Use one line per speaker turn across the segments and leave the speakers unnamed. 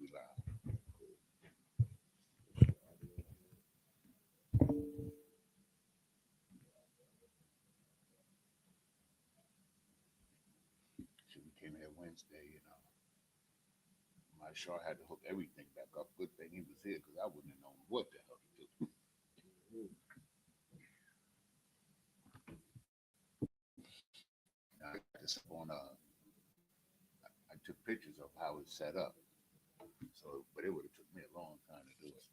we live. So we came here Wednesday, my Shaw had to hook everything back up. Good thing he was here because I wouldn't have known what the hell to do. I got this on I took pictures of how it's set up. So, but it would have took me a long time to do it.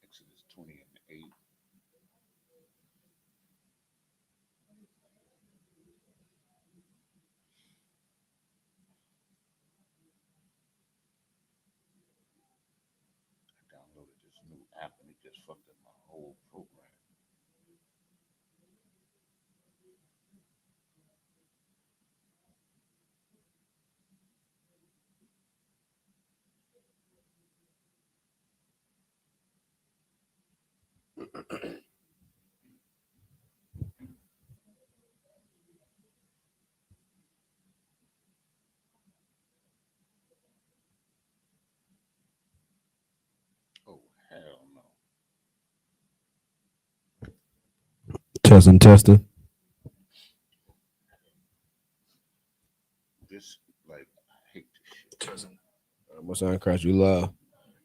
Exodus 20 and 8. I downloaded this new app and it just fucked up my whole program. Oh, hell no.
Testing.
This, like, I hate this shit.
Most on Christ we love.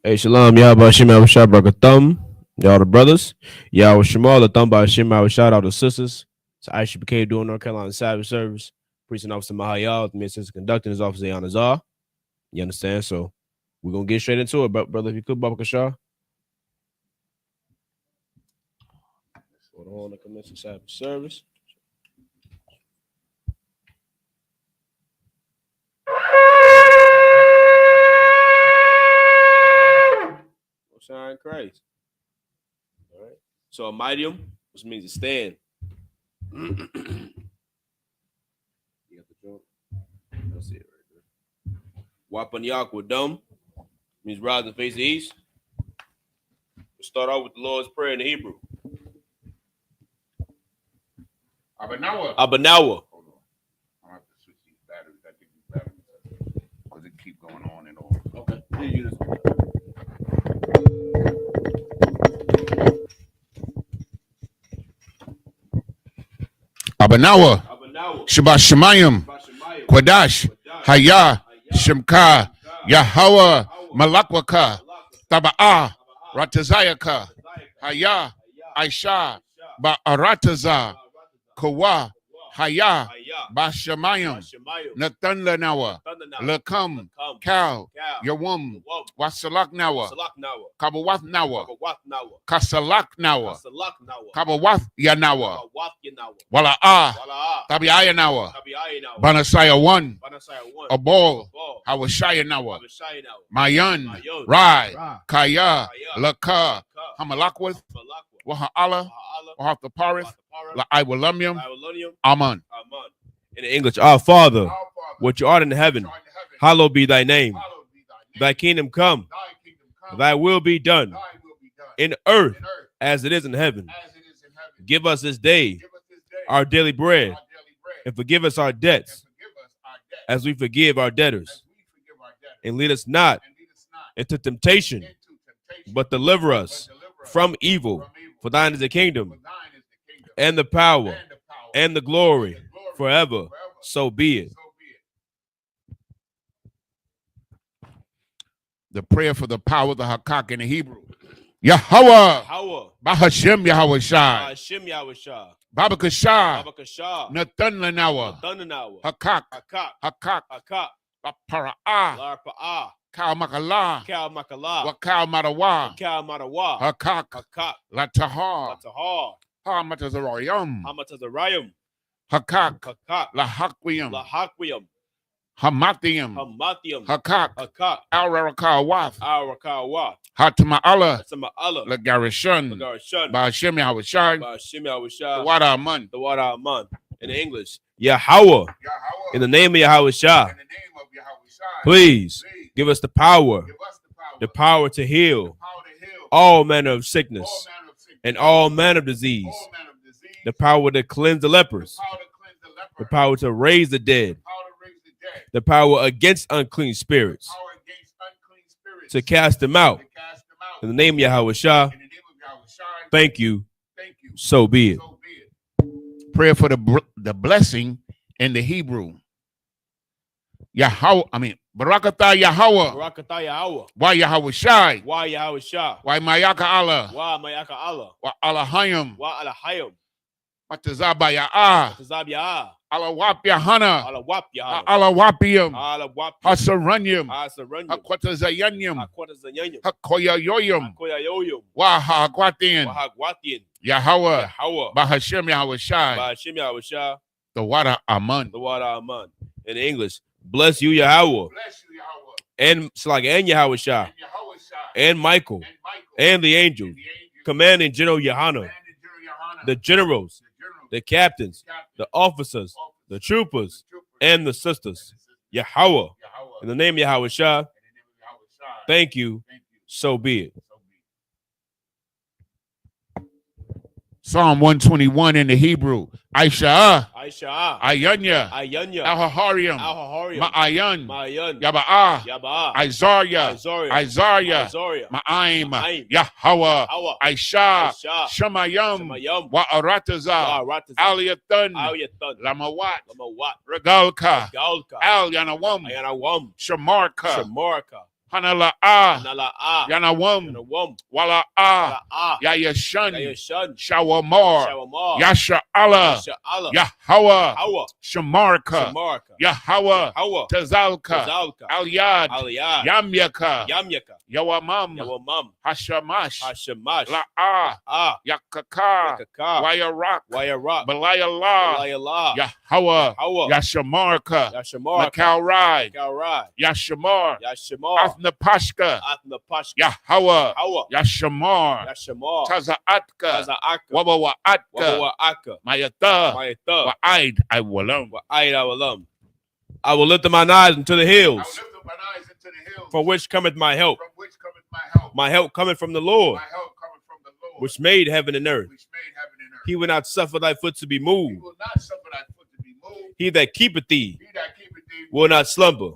Hey, shalom, y'all. Bashim Abishai Brakathum. Y'all the brothers. Y'all with Shamal, the thumb by Shim Abishai, all the sisters. So Isupk doing North Carolina Sabbth service. Preaching officer Mahayal, the minister conducting his officer Yanazar. You understand? So we're gonna get straight into it, brother. If you could, Baba Kashar. Hold on to commence the Sabbth service. Shine Christ. All right. So a medium, which means to stand. You got the joint? That's it right there. Wapan Yakwa Dum means rise and face the east. We'll start off with the Lord's Prayer in the Hebrew.
Abanawa.
Abanawa.
Hold on. I have to switch these batteries. I think these batteries because it keep going on and on.
Okay. Here you this one.
Abanawa, Shabbat Shemayim, Quadash, Hayah, Shemka, Yahweh, Malakwaka, Taba'ah, Ratazayaka, Hayah, Aisha, Ba'arataza, Kawa, Hayah, Bashamayim, Nathan Lanawa, Lakam, Kal, Yawum, Wasalak Nawa, Kabawath Nawa, Kasalak Nawa, Kabawath Yanawa, Wala'ah, Tabiaya Nawa, Banasaya 1, Abol, Hawashaya Nawa, Mayan, Rai, Kaya, Laka, Hamalakwith, Waha'ala, Wahathaparith, La'aiwalumium, Aman.
In English, our Father, which art in heaven, hallowed be thy name. Thy kingdom come, thy will be done in earth as it is in heaven. Give us this day our daily bread, and forgive us our debts as we forgive our debtors. And lead us not into temptation, but deliver us from evil. For thine is the kingdom, and the power, and the glory, forever. So be it.
The prayer for the power of the Hakak in the Hebrew. Yahweh, Bahashem Yahweh Shai, Baba Kashah, Nathan Lanawa, Hakak, Para'ah, Kal Makala, Wakal Marawa, Hakak, Latahar, Hamatazarayam, Hakak, Lahakwiam, Hamathium, Hakak, Al-Rakawath, Hatama'ala, Lagarishun, Ba'ashem Yahweh Shai, the Wada Aman.
In English, Yahweh, in the name of Yahweh Shai, please give us the power to heal all manner of sickness and all manner of disease, the power to cleanse the lepers The power to raise the dead. The power against unclean spirits. To cast them out. In the name of Yahweh Shah. Thank you. So be it.
Prayer for the blessing in the Hebrew. Barakatah Yahweh.
Barakatah Yahweh.
Why Yahweh Shai?
Why Yahweh Shah?
Why Mayaka Allah?
Why Mayaka Allah?
Why Allahayim?
Why Allahayim?
Matazaba Ya'ah.
Matazab Ya'ah.
Alawap Yahana.
Alawap Yahana.
Alawapiyam.
Alawap.
Hasaranyam.
Hasaranyam.
Hakwatazayanyam.
Hakwatazayanyam.
Hakoyayoyam.
Hakoyayoyam.
Wahagwatian.
Wahagwatian.
Yahweh.
Yahweh.
Bahashem Yahweh Shai.
Bahashem Yahweh Shah.
The water Aman.
The water Aman. In English, bless you Yahweh.
Bless you Yahweh.
And Slag and Yahweh Shah. And Michael. And the angels. Commanding General Yahana. The generals. The captains. The officers. The troopers. And the sisters. Yahweh. In the name of Yahweh Shah. Thank you. So be it.
Psalm 121 in the Hebrew. Aisha.
Aisha.
Ayanya.
Ayanya.
Al-Hahariam.
Al-Hahariam.
Ma'ayan.
Ma'ayan.
Yaba'ah.
Yaba'ah.
Isaiah.
Isaiah.
Ma'aim.
Ma'aim.
Yahweh.
Yahweh.
Aisha.
Aisha.
Shemayam.
Shemayam.
Wa'arataza.
Wa'arataza.
Aliyatan.
Aliyatan.
Lamawat.
Lamawat.
Regalka.
Regalka.
Al Yanawam.
Yanawam.
Shamarka.
Shamarka.
Hanala'ah.
Nala'ah.
Yanawam.
Yanawam.
Wala'ah.
Wala'ah.
Yayashan.
Yayashan.
Shawamar.
Shawamar.
Yasha Allah.
Yasha Allah.
Yahweh.
Yahweh.
Shamarka.
Shamarka.
Yahweh.
Yahweh.
Tazalka.
Tazalka.
Al-Yad.
Al-Yad.
Yamyaka.
Yamyaka.
Yawamam.
Yawamam.
Hashamash.
Hashamash.
La'ah.
Ah.
Yakaka.
Yakaka.
Wayarak.
Wayarak.
Balayallah.
Balayallah.
Yahweh.
Yahweh.
Yashamarka.
Yashamarka.
Makalrai.
Makalrai.
Yashamar.
Yashamar.
Athnapashka.
Athnapashka.
Yahweh.
Yahweh.
Yashamar.
Yashamar.
Taza'atka.
Taza'aka.
Wabawa'atka.
Wabawa'aka.
Mayata.
Mayata.
Wa'aid. I walam.
Wa'aid I walam. I will lift up mine eyes into the hills. From which cometh my help. My help cometh from the Lord. Which made heaven and earth. He will not suffer thy foot to be moved. He that keepeth thee will not slumber.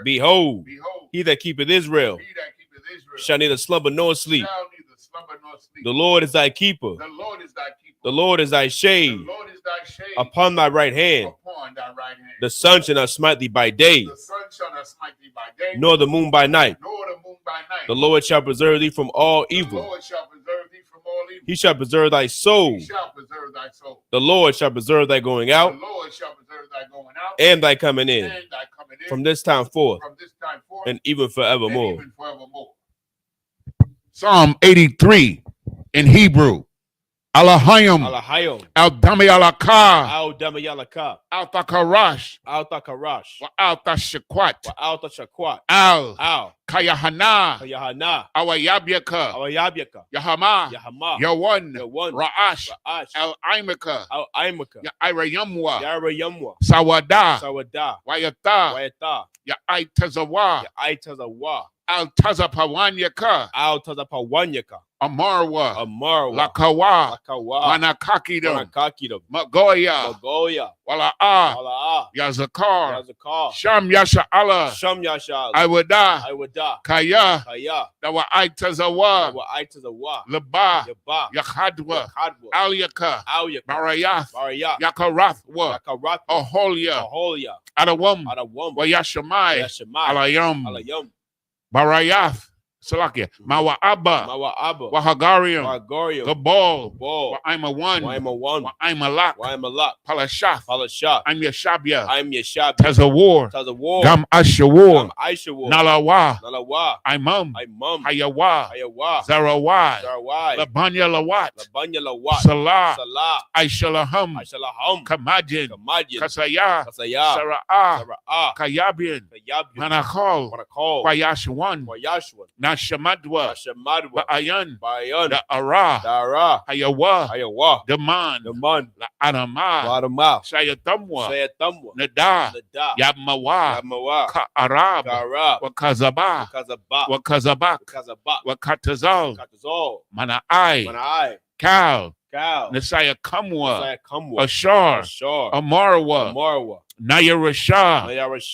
Behold, he that keepeth Israel shall neither slumber nor sleep. The Lord is thy keeper. The Lord is thy shade upon thy right hand. The sun shall not smite thee by day, nor the moon by night. The Lord shall preserve thee from all evil. He shall preserve thy soul. The Lord shall preserve thy going out and thy coming in from this time forth and even forevermore.
Psalm 83 in Hebrew. Alahayim. Al-Dami Alaka.
Al-Dami Alaka.
Al-Takarash.
Al-Takarash.
Al-Tashakwat.
Al-Tashakwat.
Al. Kayahana.
Kayahana.
Awayabyaka.
Awayabyaka.
Yahama.
Yahama.
Yawan.
Yawan.
Ra'ash.
Ra'ash.
Al-Aimaka.
Al-Aimaka.
Ya'irayamwa.
Ya'irayamwa.
Sawada.
Sawada.
Wayata.
Wayata.
Ya'aitazawa.
Ya'aitazawa.
Al-Tazapawanyaka.
Al-Tazapawanyaka.
Amarwa.
Amarwa.
Lakawa.
Lakawa.
Manakakidam.
Manakakidam.
Magoya.
Magoya.
Wala'ah.
Wala'ah.
Yazakar.
Yazakar.
Sham Yasha Allah.
Sham Yasha Allah.
Iwada.
Iwada.
Kaya.
Kaya.
Dawaitazawa.
Dawaitazawa.
Laba.
Yaba.
Yakhadwa.
Yakhadwa.
Alyaka.
Alyaka.
Barayath.
Barayath.
Yakarathwa.
Yakarathwa.
Aholia.
Aholia.
Adawam.
Adawam.
Wayashamai.
Yashamai.
Alayam.
Alayam.
Barayath. Salakia. Mawa'aba.
Mawa'aba.
Wahagarium.
Wahagarium.
Gabal.
Gabal.
Wa'ima one.
Wa'ima one.
Wa'ima lak.
Wa'ima lak.
Palashath.
Palashath.
I'm Yeshabia.
I'm Yeshabia.
Tazawar.
Tazawar.
Gam Ashawar.
Gam Aishawar.
Nalawa.
Nalawa.
Imam.
Imam.
Hayawa.
Hayawa.
Zarawai.
Zarawai.
Labanya Lawat.
Labanya Lawat.
Salah.
Salah.
Aishalaham.
Aishalaham.
Kamadin.
Kamadin.
Kasaya.
Kasaya.
Sara'ah.
Sara'ah.
Kayabin.
Kayabin.
Manakal.
Manakal.
Wayashwan.
Wayashwan.
Nashamadwa.
Nashamadwa.
Ba'ayan.
Bayan.
The Ara.
Dara.
Hayawa.
Hayawa.
Daman.
Daman.
La Adama.
Wadama.
Sayatamwa.
Sayatamwa.
Nada.
Nada.
Yabmawa.
Yamawa.
Ka Arab.
Karab.
Wakazaba.
Kazaba.
Wakazabak.
Kazaba.
Wakatazal.
Katazol.
Mana'ai.
Manai.
Kal. Nasiah Kamwa, Ashar, Amarwa, Nayarashah,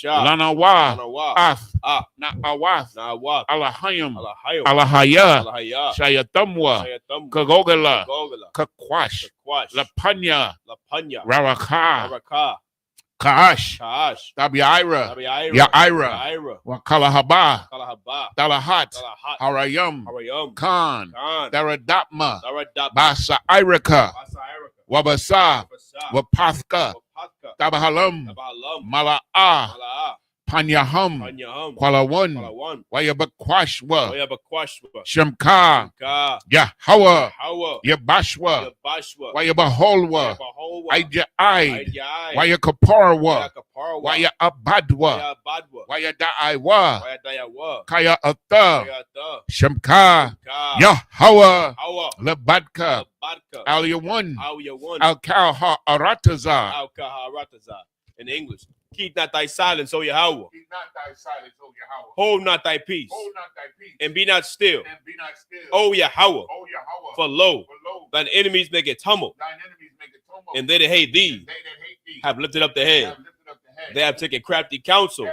Lanawa, Ath, Na'awath, Alahayim, Alahaya, Shayatamwa, Kagogala, Kakwash, Lapanya, Rawaka, Kaash, Tabiira, Yaira, Wakalahaba, Dalahat, Harayam, Khan, Daradapma, Basa Irika, Wabasa, Wapathka, Tabahalam, Mala'ah, Panyaham, Kwalawan, Wayabakwashwa, Shemka, Yahwa, Yabashwa, Wayabaholwa, Ayja'ai, Wayakaparwa, Wayabadwa, Wayadaiwa, Kaya Atha, Shemka, Yahwa, Labadka, Al-Yawan, Al-Kalha Arataza.
In English. Keep not thy silence, O Yahweh. Hold not thy peace. And be not still. O Yahweh. For lo, thine enemies make it tumult. And they that hate thee have lifted up the head. They have taken crafty counsel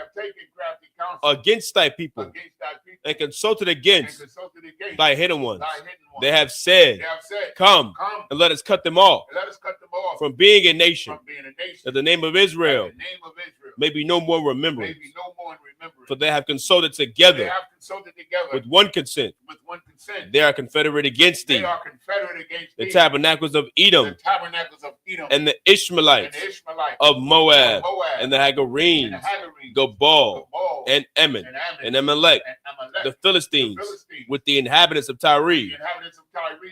against thy people and consulted against thy hidden ones. They have said, come and let us cut them off from being a nation, that the name of Israel may be no more remembered. For they have consulted together with one consent. They are confederate against thee. The tabernacles of Edom and the Ishmaelites of Moab and the Hagarenes, Gabal and Ammon and Amalek, the Philistines with the inhabitants of Tyre.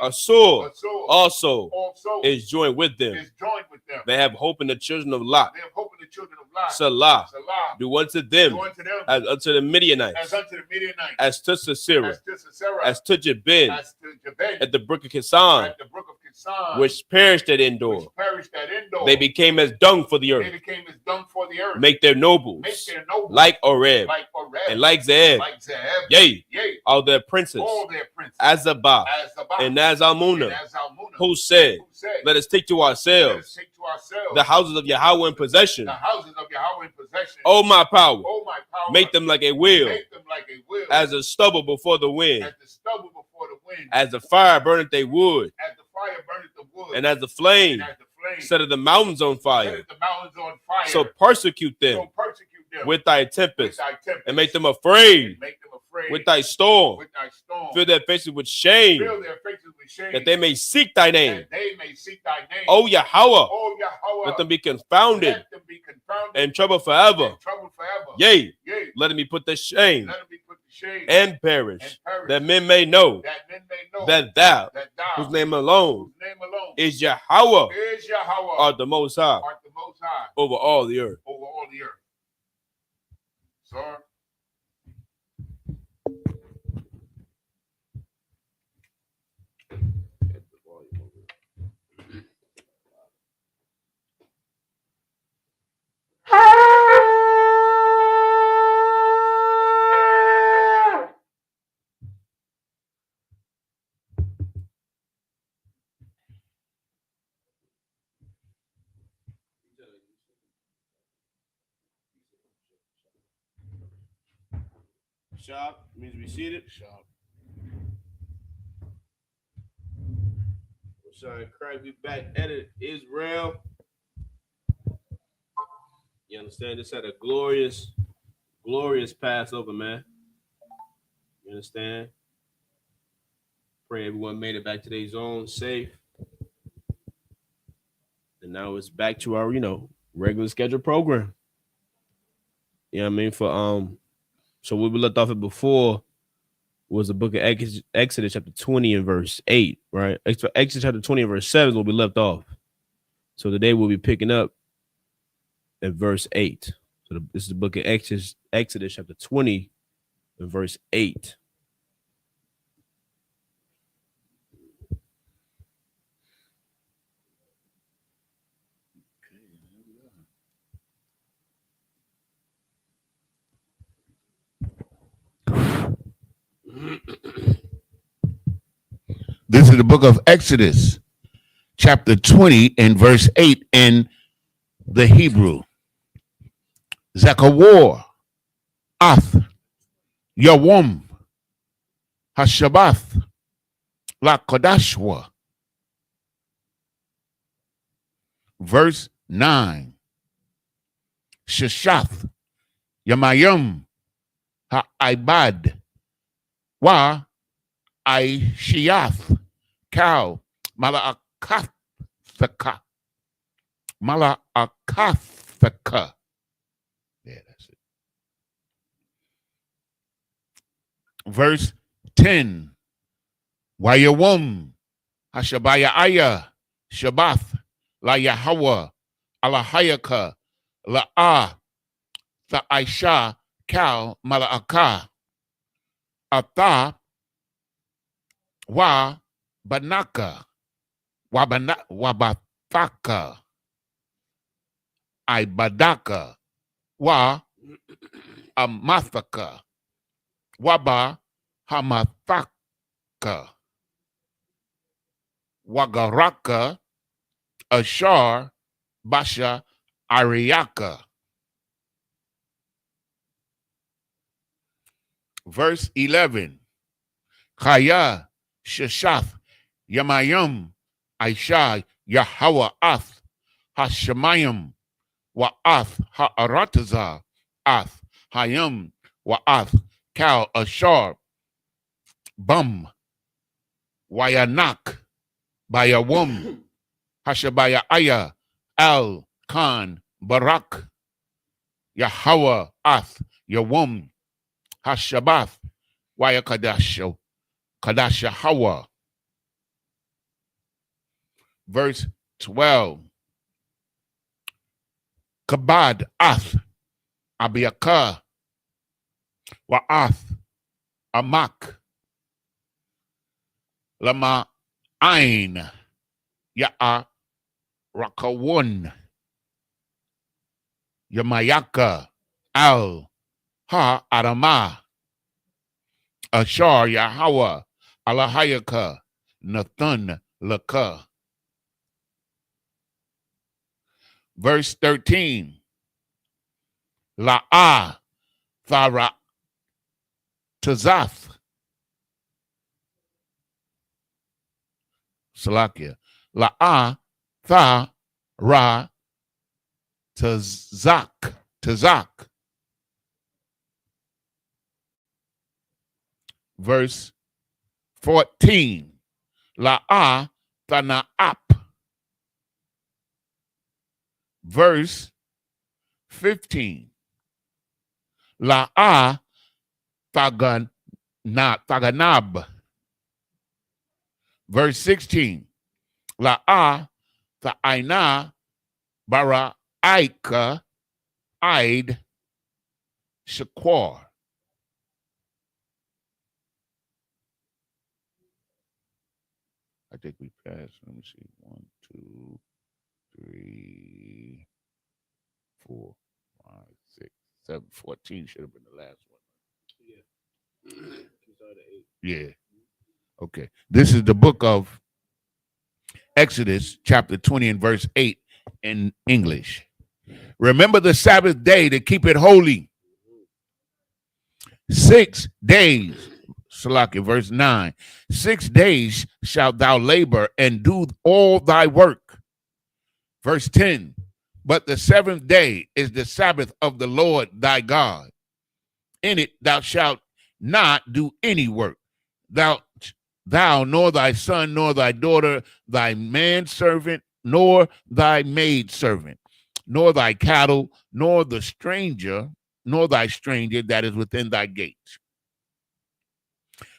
Assur also is joined with them. They have hope in the children of Lot. Salah, do unto them as unto the Midianites, as to Sisera, as to Jabin, at the brook of Kisan, which perished at Endor. They became as dung for the earth. Make their nobles like Oreb and like Zeb. Yea, all their princes, as Sabbath and as Almunah, who said, let us take to ourselves the houses of Yahweh in possession. Oh, my power, make them like a wheel, as a stubble before the wind, as the fire burneth they wood, and as the flame set of the mountains on fire. So persecute them with thy tempest, and make them afraid with thy storm. Fill their faces with shame, that they may seek thy name. O Yahweh, let them be confounded and troubled forever. Yea, let them be put to shame and perish, that men may know that thou, whose name alone is Yahweh, art the Most High over all the earth.
Sir.
Sharp means we seated. Sharp. Sorry, Christ, we back at it. Israel. You understand? This had a glorious Passover, man. You understand? Pray everyone made it back to their zone safe. And now it's back to our, regular scheduled program. You know what I mean? So we left off at before was the book of Exodus chapter 20 and verse 8, right? Exodus chapter 20 and verse 7 is where we left off. So today we'll be picking up at verse 8. So this is the book of Exodus chapter 20 and verse 8.
This is the book of Exodus, chapter 20 and verse 8 in the Hebrew. Zakawar, Ath, Yawam, Hashabbath, La Kodashwa. Verse 9. Sheshath, Yamayam, Ha'ibad, Wa, Aishiath, Cow, Mala'akathaka. Mala'akathaka. Yeah, that's it. Verse 10. Wayawum, Hashabaya Aya, Shabbath, La Yahweh, Alahayaka, La'ah, Tha'aisha, Kal, Mala'aka, Atha, Wa, Banaka, Wabathaka, Ibadaka, Wa, Amathaka, Waba, Hamathaka, Wagaraka, Ashar, Basha, Ariaka. Verse 11. Chaya, Sheshath, Yamayam, Aisha, Yahweh, Ath, Hashemayim, Wa'ath, Ha'arataza, Ath, Hayam, Wa'ath, Kal, Ashar, Bum, Wayanak, Bayawum, Hashabaya Aya, Al, Khan, Barak, Yahweh, Ath, Yawum, Hashabbath, Wayakadasho, Kadasha Hawa. Verse 12. Kabad, Ath, Abiyaka, Wa'ath, Amak, Lama Ain, Ya'a Rakawun, Yamayaka, Al, Ha Adama, Ashar Yahweh, Alahayaka, Nathan Laka. Verse 13. La'ah, Thara, Tazath, Salakia. La'ah, Thara, Tazak. Verse 14. La'ah, Thana'ap. Verse 15. La'ah, Thaganab. Verse 16. La'ah, Tha'aina, Bara'aika, Aid, Shaquar. I think we passed. Let me see. 1, 2, 3, 4, 5, 6, 7, 14 should have been the last one. Yeah. Yeah. Okay. This is the book of Exodus, chapter 20 and verse 8 in English. Remember the Sabbath day to keep it holy. 6 days. Salakia, verse 9. 6 days shalt thou labor and do all thy work. Verse 10. But the 7th day is the Sabbath of the Lord thy God. In it thou shalt not do any work. Thou nor thy son, nor thy daughter, thy manservant, nor thy maidservant, nor thy cattle, nor thy stranger that is within thy gates.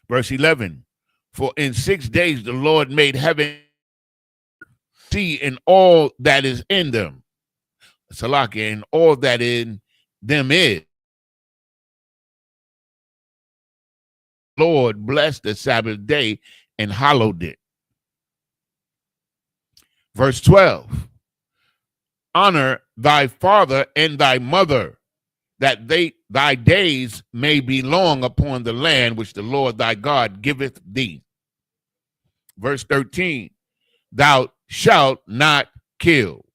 Verse 11, for in 6 days the Lord made heaven, sea, and all that is in them. Salakia, and all that in them is. Lord blessed the Sabbath day and hallowed it. Verse 12, honor thy father and thy mother, that thy days may be long upon the land which the Lord thy God giveth thee. Verse 13, thou shalt not kill.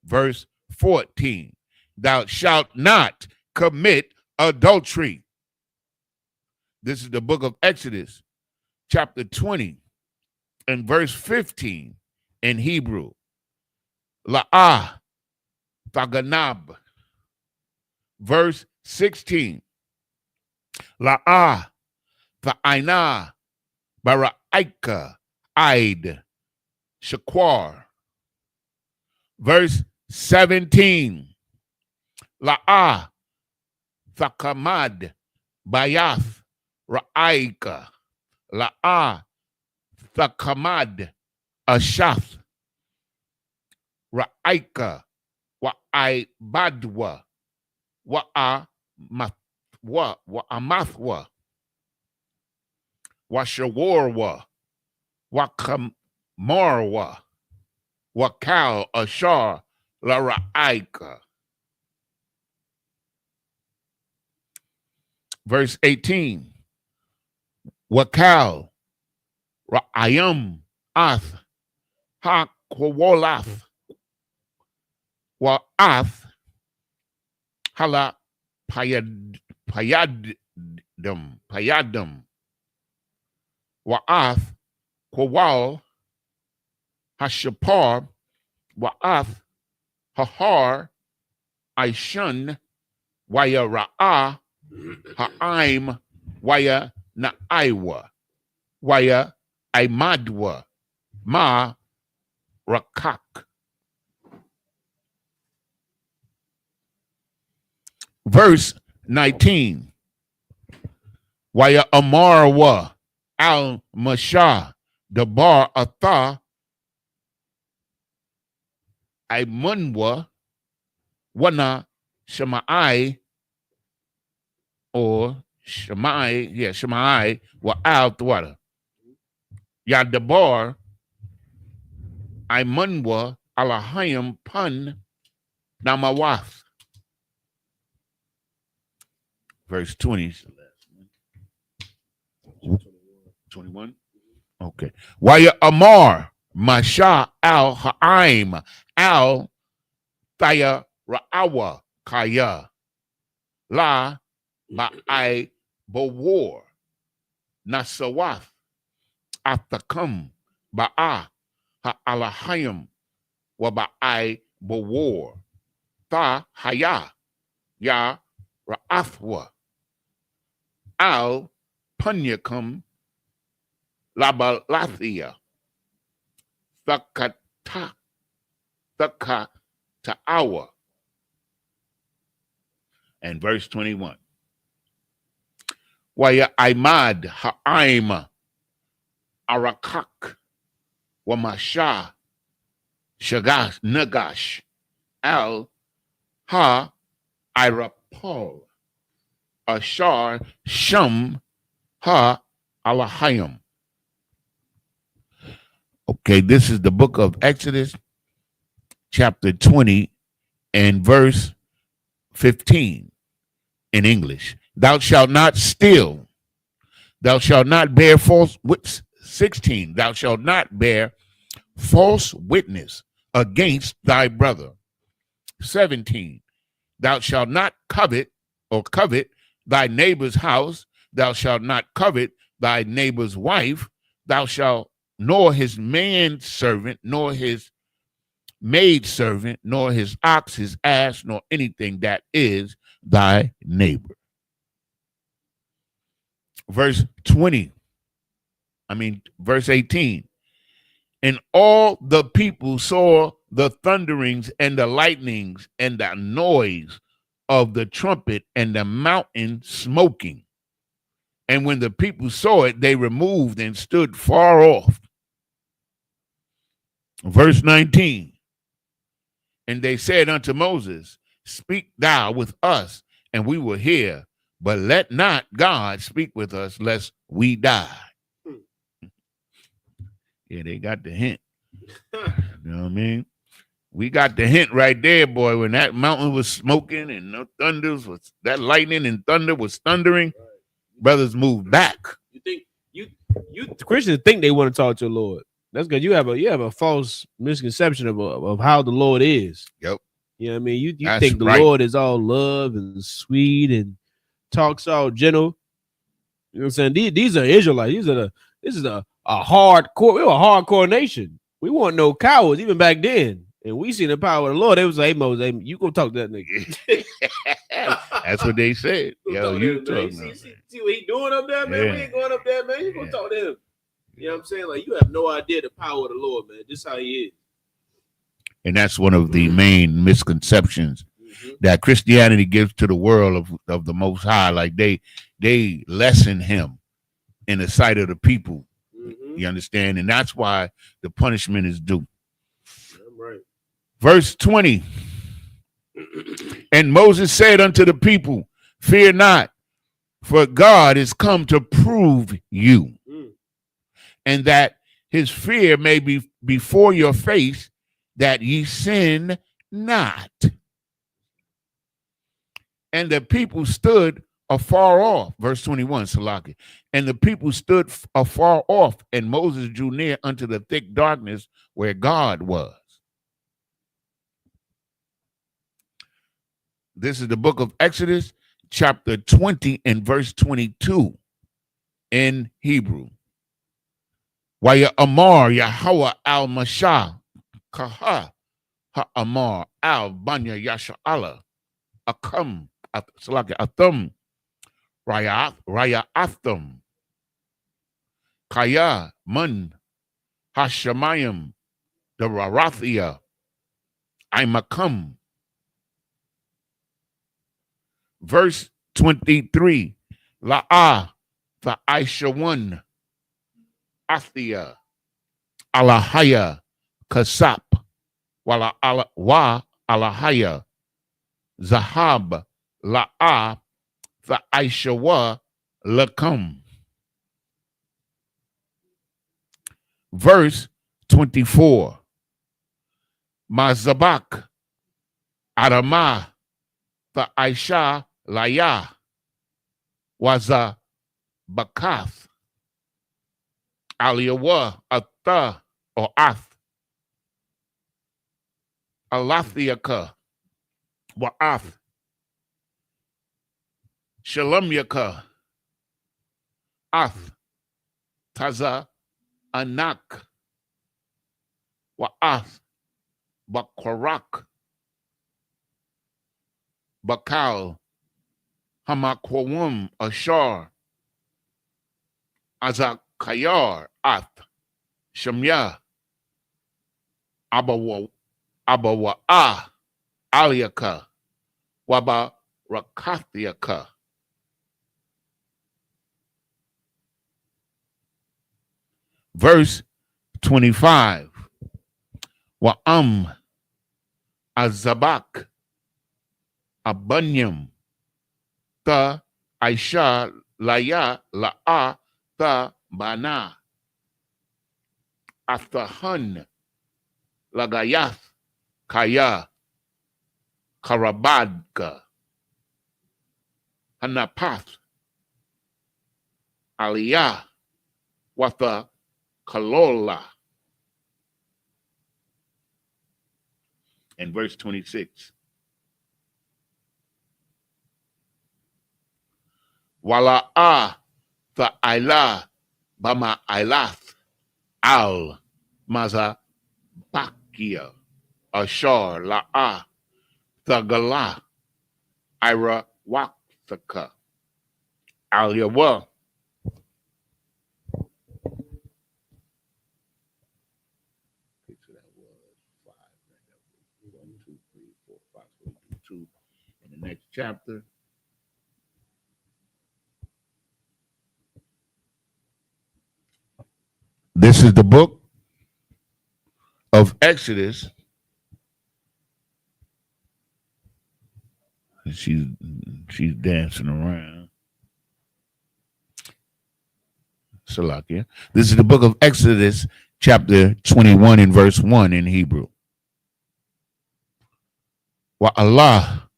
Verse 14, thou shalt not commit adultery. This is the book of Exodus, chapter 20, and verse 15 in Hebrew. La'ah taganab. Verse 16. La'ah ta'aina bara'aika aid shakwar. Verse 17. La'ah thakamad bayath ra'aika. La'ah thakamad ashath ra'aika wa'aibadwa wa'amathwa washawarwa wakamarwa wakal ashar la ra'aika. Verse 18. Wakal ra'ayam ath ha kwalath wa ath hala payadam wa ath kwal hashapar wa ath hahar aishun waya ra'a ha'aim waya na'aiwa waya aimadwa ma rakak. Verse 19. Waya amarwa al mashah dabar atha aimunwa wana shamai or Shemai wa al thwada. Ya dabar aimunwa alahayim pun namawath. Verse 20. 21. Okay. Waya amar masha al ha'aim al thaya ra'awa kaya la ma'ai bawar nasawath atakam ba'a ha'alahayim wa ba'ai bawar ta haya ya ra'athwa al punyakam labalathia thakata ta'awa. And verse 21. Waya aimad ha'aim arakak wamasha shagash nagash al ha irapol ashar shum ha alahayim. Okay, this is the book of Exodus, chapter 20, and verse 15 in English. Thou shalt not steal. Thou shalt not bear false witness. 16. Thou shalt not bear false witness against thy brother. 17. Thou shalt not covet thy neighbor's house. Thou shalt not covet thy neighbor's wife. Thou shalt nor his manservant, nor his maidservant, nor his ox, his ass, nor anything that is thy neighbor. Verse 18. And all the people saw the thunderings and the lightnings and the noise of the trumpet and the mountain smoking. And when the people saw it, they removed and stood far off. Verse 19. And they said unto Moses, speak thou with us, and we will hear, but let not God speak with us, lest we die. Yeah, they got the hint. You know what I mean? We got the hint right there, boy. When that mountain was smoking and the thunders was that lightning and thunder was thundering, brothers moved back.
You Christians think they want to talk to the Lord. That's good. You have a false misconception of how the Lord is.
Yep.
You know what I mean? You
That's
think the
right.
Lord is all love and sweet and talks all gentle. You know what I'm saying? These are Israelites. This is a hardcore. We're a hardcore nation. We weren't no cowards even back then. And we seen the power of the Lord. They was like, hey, Moses, hey, you go talk to that nigga.
That's what they said. Yo, you talking
see what he doing up there, man?
Yeah.
We ain't going up there, man. You go
Yeah.
talk to him. You know what I'm saying? Like, you have no idea the power of the Lord, man. This is how he is.
And that's one of the main misconceptions that Christianity gives to the world of the Most High. Like they lessen him in the sight of the people. You understand? And that's why the punishment is due.
Right.
Verse 20. And Moses said unto the people, fear not, for God is come to prove you, and that his fear may be before your face, that ye sin not. And the people stood afar off. Verse 21, Salaki. And the people stood afar off, and Moses drew near unto the thick darkness where God was. This is the book of Exodus, chapter 20 and verse 22 in Hebrew. Waya Amar Yahweh al Mashah Kaha Ha-Amar al Banya Yasha Allah Akam Salaki Atham Raya Atham Kaya Man Hashamayim Dararathia Imakam. Verse 23, La'ah Aisha 1, Athia, Alahaya, Kasap, Wa Alahaya, Zahab, La'ah Aisha wa Lakam. Verse 24, Mazabak, Adamah, Aisha Laya Waza Bakath Aliyawa Atha or Ath Alathiaka Wa'ath Shalamyaka Ath Taza Anak Wa'ath Bakwarak Bakal Hamakwawum Ashar Azakayar Ath Shamya Abawa Aliyaka Waba Rakathiaka. Verse 25. Wa'am Azabak Abanyam Ta Aisha Laya La'a Ta Bana Athahan Lagayath Kaya Karabadka Hanapath Aliyah Watha Kalola. And verse 26. Wala'a Tha'ila Bama Ilath Al Maza Bakia Ashar La'a Thagala Ira Wathaka Al Yawa. In the next chapter. This is the book of Exodus. She's dancing around. Salakia. This is the book of Exodus, chapter 21 and verse 1 in Hebrew. Wa Allah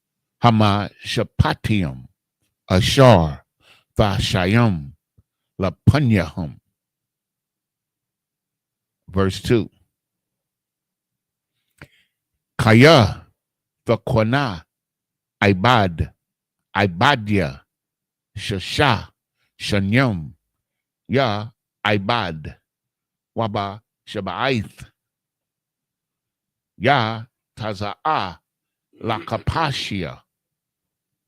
Hama Shapatium Ashar Vashayam Lapanyahum Verse 2. Kaya Thakwana Ibad Ibadia Shasha Shanyam Ya Ibad Waba Shabaith Ya Taza'a Lakapashia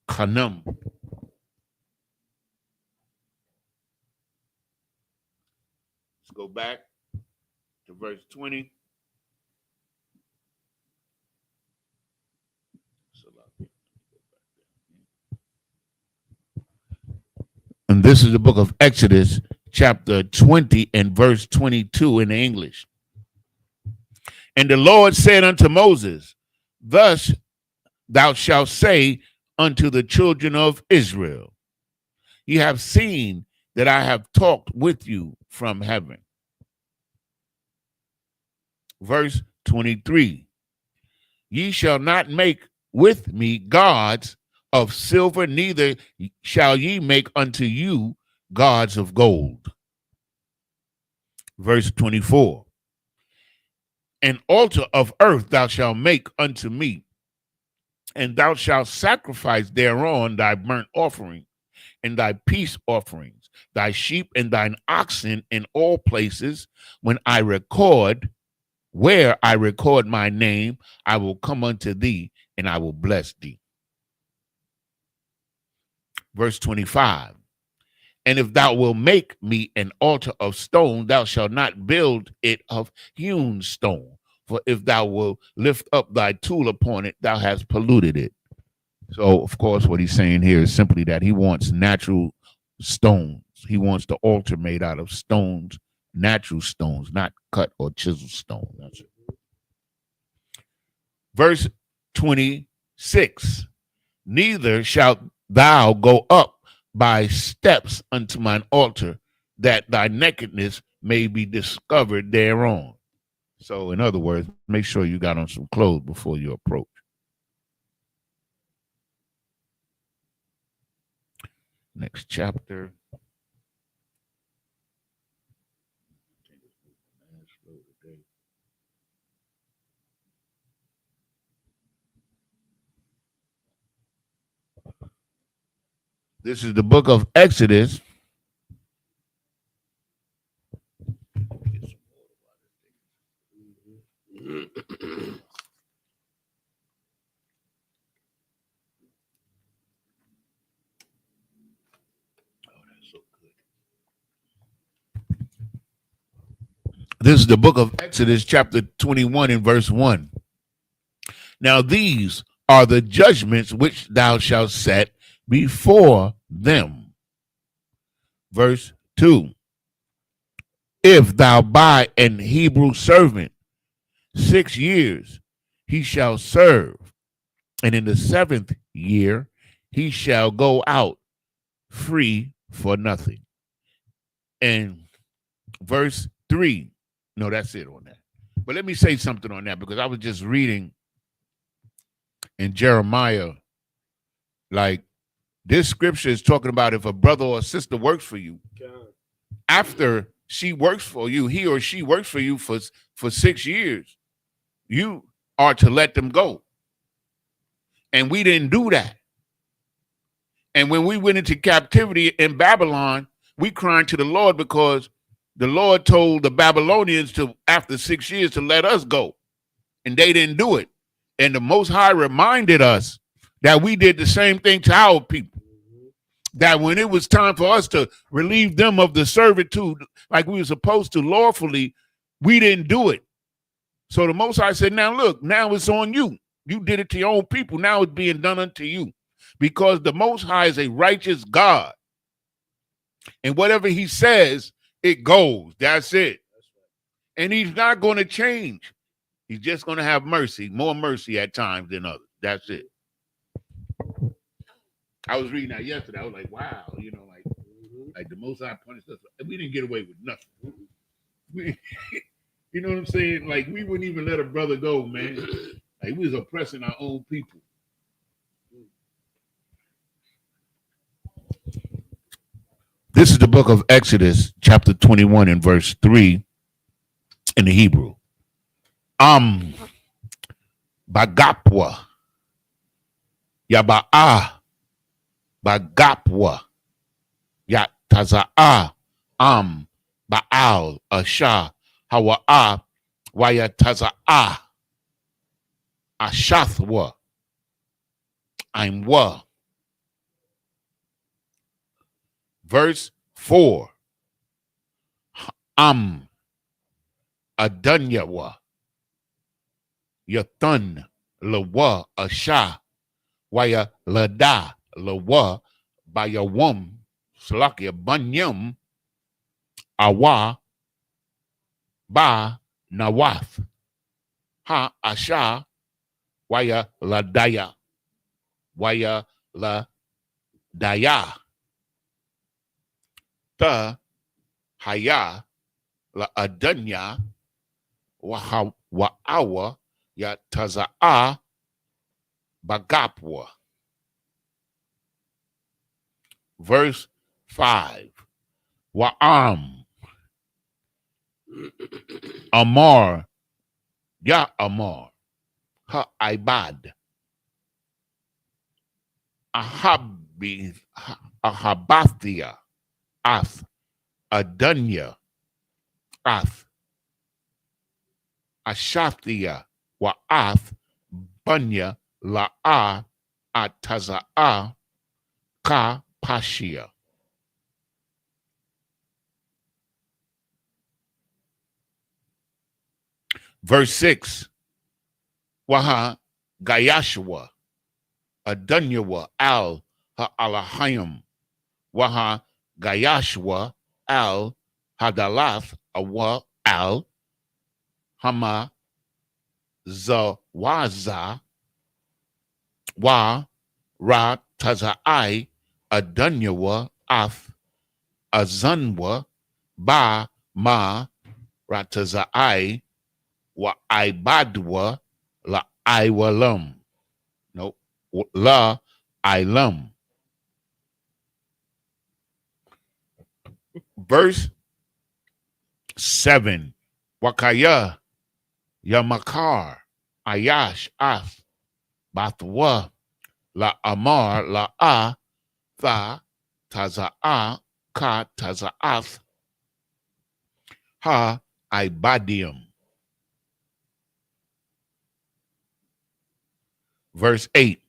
Kanam. Let's go back to verse 20. And this is the book of Exodus, chapter 20 and verse 22 in English. And the Lord said unto Moses, thus thou shalt say unto the children of Israel, ye have seen that I have talked with you from heaven. Verse 23, ye shall not make with me gods of silver, neither shall ye make unto you gods of gold. Verse 24, an altar of earth thou shalt make unto me, and thou shalt sacrifice thereon thy burnt offering and thy peace offerings, thy sheep and thine oxen in all places where I record my name, I will come unto thee and I will bless thee. Verse 25, and if thou wilt make me an altar of stone, thou shalt not build it of hewn stone. For if thou wilt lift up thy tool upon it, thou hast polluted it. So, of course, what he's saying here is simply that he wants natural stones. He wants the altar made out of stones, natural stones, not cut or chiseled stone. That's it. Verse 26, neither shalt thou go up by steps unto mine altar, that thy nakedness may be discovered thereon. So, in other words, make sure you got on some clothes before you approach. Next chapter. This is the book of Exodus. This is the book of Exodus, chapter 21 and verse 1. Now these are the judgments which thou shalt set before them. Verse 2. If thou buy an Hebrew servant 6 years, he shall serve, and in the 7th year he shall go out free for nothing. And verse 3. No, that's it on that. But let me say something on that, because I was just reading in Jeremiah, like, this scripture is talking about if a brother or a sister works for you, after she works for you, he or she works for you for 6 years, you are to let them go. And we didn't do that. And when we went into captivity in Babylon, we cried to the Lord because the Lord told the Babylonians to, after 6 years, to let us go. And they didn't do it. And the Most High reminded us that we did the same thing to our people. That when it was time for us to relieve them of the servitude, like we were supposed to lawfully, we didn't do it. So the Most High said, now look, now it's on you. You did it to your own people. Now it's being done unto you. Because the Most High is a righteous God. And whatever he says, it goes. That's it. And he's not going to change. He's just going to have mercy, more mercy at times than others. That's it. I was reading that yesterday. I was like, wow, like the Most High punished us. We didn't get away with nothing. You know what I'm saying? Like, we wouldn't even let a brother go, man. Like, we was oppressing our own people. This is the book of Exodus, chapter 21 and verse 3. in the Hebrew. Bagapwa. Yaba'a. Bagapwa. Yataza'a. Baal. Asha. Hawa'a. Wayataza'a. Ashathwa. I'm wa. Verse 4. Adunyawa. Yatun. Lawa. Asha. Waya lada. Lawa. Bayawum. Slakia bunyum. Awa. Ba. Nawath. Ha. Asha. Waya ladaya. Waya la daya. Ta haya la adunya wa awa ya taza'a bagapwa. Verse 5. Wa Amar ya Amar ha ibad Ahabathia Ath Adunya Ath Ashathia wa Ath Bunya La'a Ataza'a Ka Pashia. Verse 6. Waha Gayashwa Adunyawa al Ha'alahayim Waha Gayashwa al Hadalath Awa al Hama Zawaza Wa Ra Taza'ai Adunyawa Ath Azanwa Ba Ma Rataza'ai Wa Ibadwa La Iwalam. No, La Ilam. Verse 7. Wakaya Yamakar Ayash Ath Bathwa La Amar La A Tha Taza'a Ka Taza'ath Ha Ibadium. Verse 8.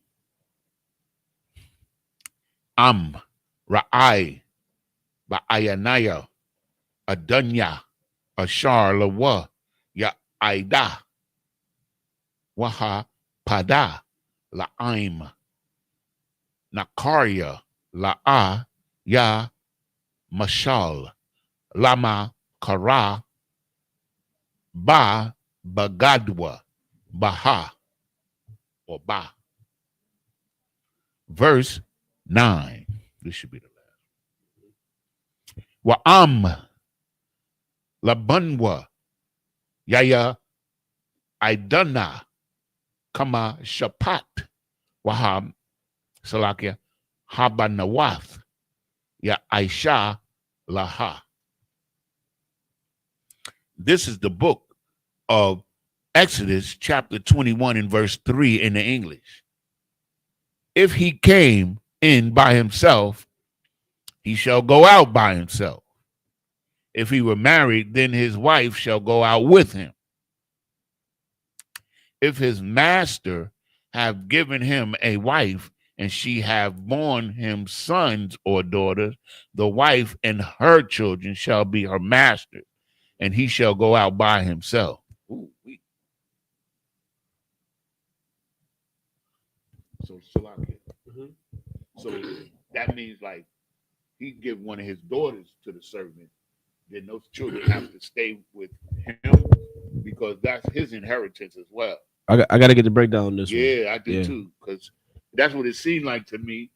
Ra'ai Ba'ayanaya Adunya Ashar Lawa Ya Aida Waha Pada La'aim Nakarya La'a Ya Mashal Lama Kara Ba Bagadwa Baha or Ba. Verse 9. This should be the last. Wa'am Labanwa Yaya Idana Kama Shapat Waham Salakia Habanawath Ya Aisha Laha. This is the book of Exodus chapter 21 and verse 3 in the English. If he came in by himself, he shall go out by himself. If he were married, then his wife shall go out with him. If his master have given him a wife, and she have borne him sons or daughters, the wife and her children shall be her master, and he shall go out by himself. Ooh, so So that means like he give one of his daughters to the servant, then those children have to stay with him because that's his inheritance as well.
I got to get the breakdown on this one.
Yeah, I do too, because that's what it seemed like to me.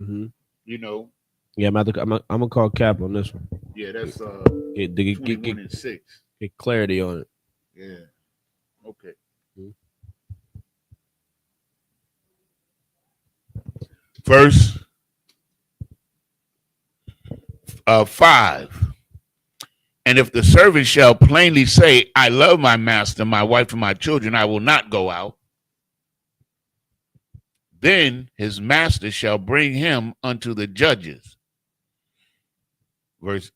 Mm-hmm.
You know.
Yeah, I'm gonna call Cap on this one.
Yeah, that's
21
and 6.
Get clarity on it.
Yeah. Okay.
Mm-hmm.
Verse 5. And if the servant shall plainly say, I love my master, my wife, and my children, I will not go out, then his master shall bring him unto the judges.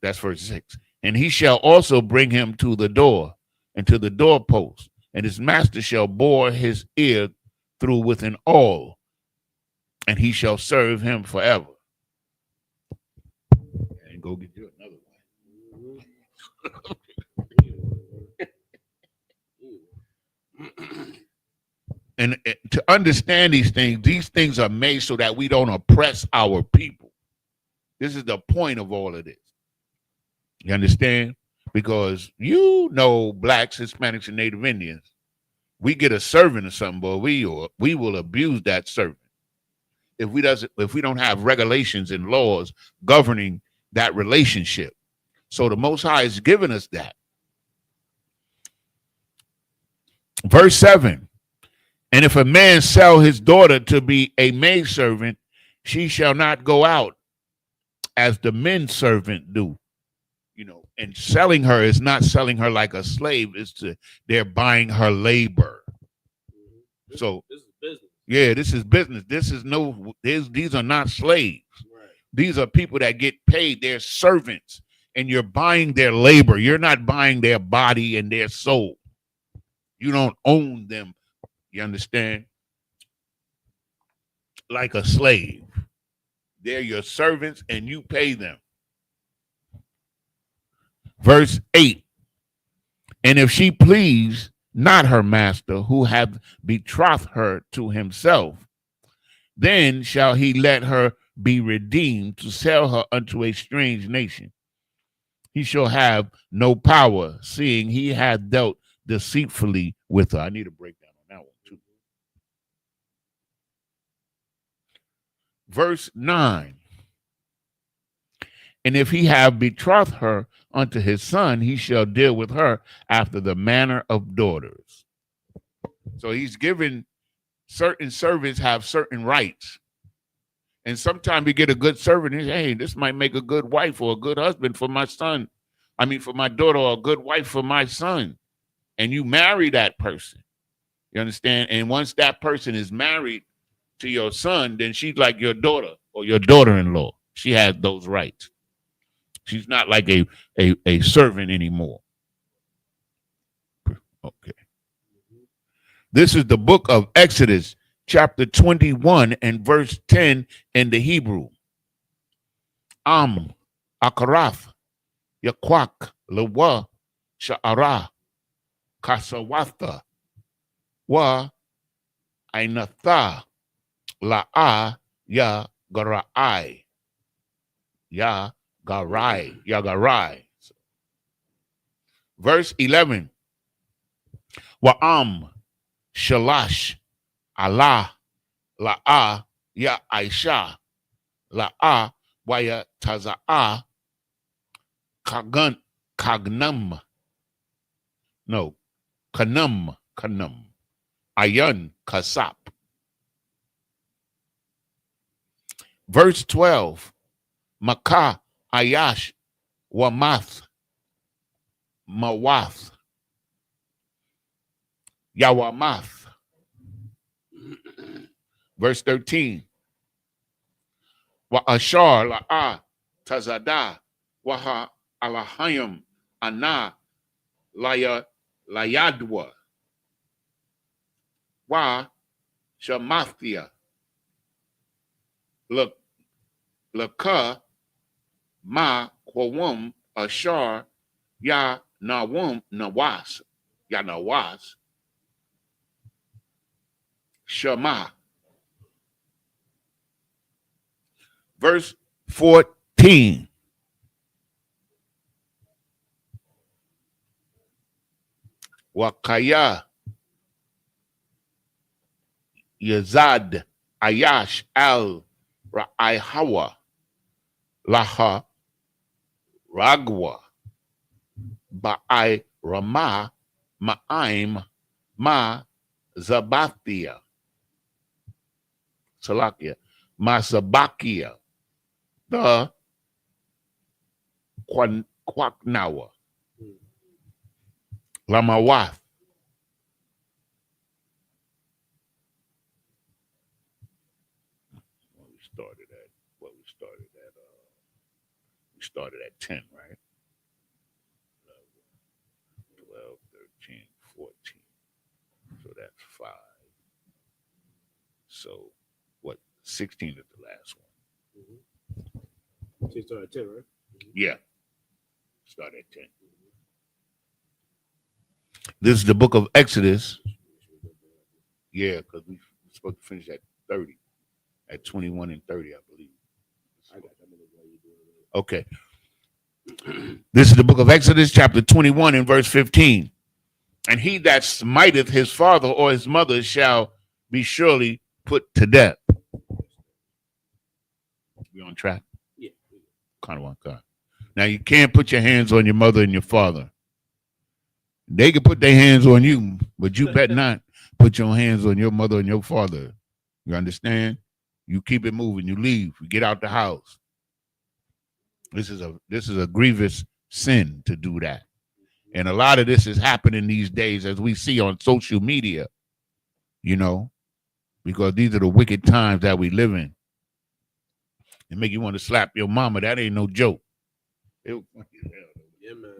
That's verse 6. And he shall also bring him to the door and to the doorpost, and his master shall bore his ear through with an awl, and he shall serve him forever. And go get you another one. And to understand these things are made so that we don't oppress our people. This is the point of all of this. You understand? Because blacks, Hispanics, and Native Indians, we get a servant or something, but we will abuse that servant if we don't have regulations and laws governing that relationship. So the Most High has given us that. Verse 7. And if a man sell his daughter to be a maidservant, she shall not go out as the men servant do. And selling her is not selling her like a slave. They're buying her labor. So this is business. Yeah, this is business. These are not slaves. Right. These are people that get paid. They're servants, and you're buying their labor. You're not buying their body and their soul. You don't own them. You understand? Like a slave. They're your servants, and you pay them. Verse 8. And if she please not her master, who hath betrothed her to himself, then shall he let her be redeemed to sell her unto a strange nation. He shall have no power, seeing he hath dealt deceitfully with her. I need a breakdown on that one too. Verse 9. And if he have betrothed her unto his son, he shall deal with her after the manner of daughters. So he's given certain servants have certain rights. And sometimes we get a good servant and say, hey, this might make a good wife or a good husband for my son. For my daughter, or a good wife for my son. And you marry that person. You understand? And once that person is married to your son, then she's like your daughter or your daughter-in-law. She has those rights. She's not like a servant anymore. Okay. This is the book of Exodus, chapter 21 and verse 10 in the Hebrew. Akarath, Yakwak, Lewa, Sha'ara, Kasawatha, Wa, Ainatha, La'a, Ya, Gara'ai, Ya, Yagarai. Verse 11. Wa'am Shalash Allah La'a Ya Aisha La'a Waya Taza'a Kagnum. No. Kanum. Ayan Kasap. Verse 12. Makah Ayash Wamath Mawath Yawamath. Verse 13. Wa Ashar La'a Tazada Waha Alahayim Ana Layadwa Wa Shamathia Laka Ma Kwawum Ashar Ya Nawum Nawas Ya Nawas Shema. Verse 14. Wakaya Yazad Ayash Al Ra'aihawa Laha Ragwa Ba'ai Ramah Ma'aim Ma Zabathia Salakia Masabakia the Quaknawa my wife. We started at 10, right? 12, 13, 14. So that's 5. So what? 16 is the last one.
So you started at 10, right?
Yeah. Start at 10. This is the book of Exodus. Yeah, because we're supposed to finish at 30. At 21 and 30, I believe. Okay. This is the book of Exodus, chapter 21 and verse 15. And he that smiteth his father or his mother shall be surely put to death. We on track?
Yeah.
Kind of on track. Now, you can't put your hands on your mother and your father. They can put their hands on you, but you better not put your hands on your mother and your father. You understand? You keep it moving. You leave. You get out the house. This is a grievous sin to do that. And a lot of this is happening these days, as we see on social media, because these are the wicked times that we live in. It make you want to slap your mama. That ain't no joke.
Yeah, man.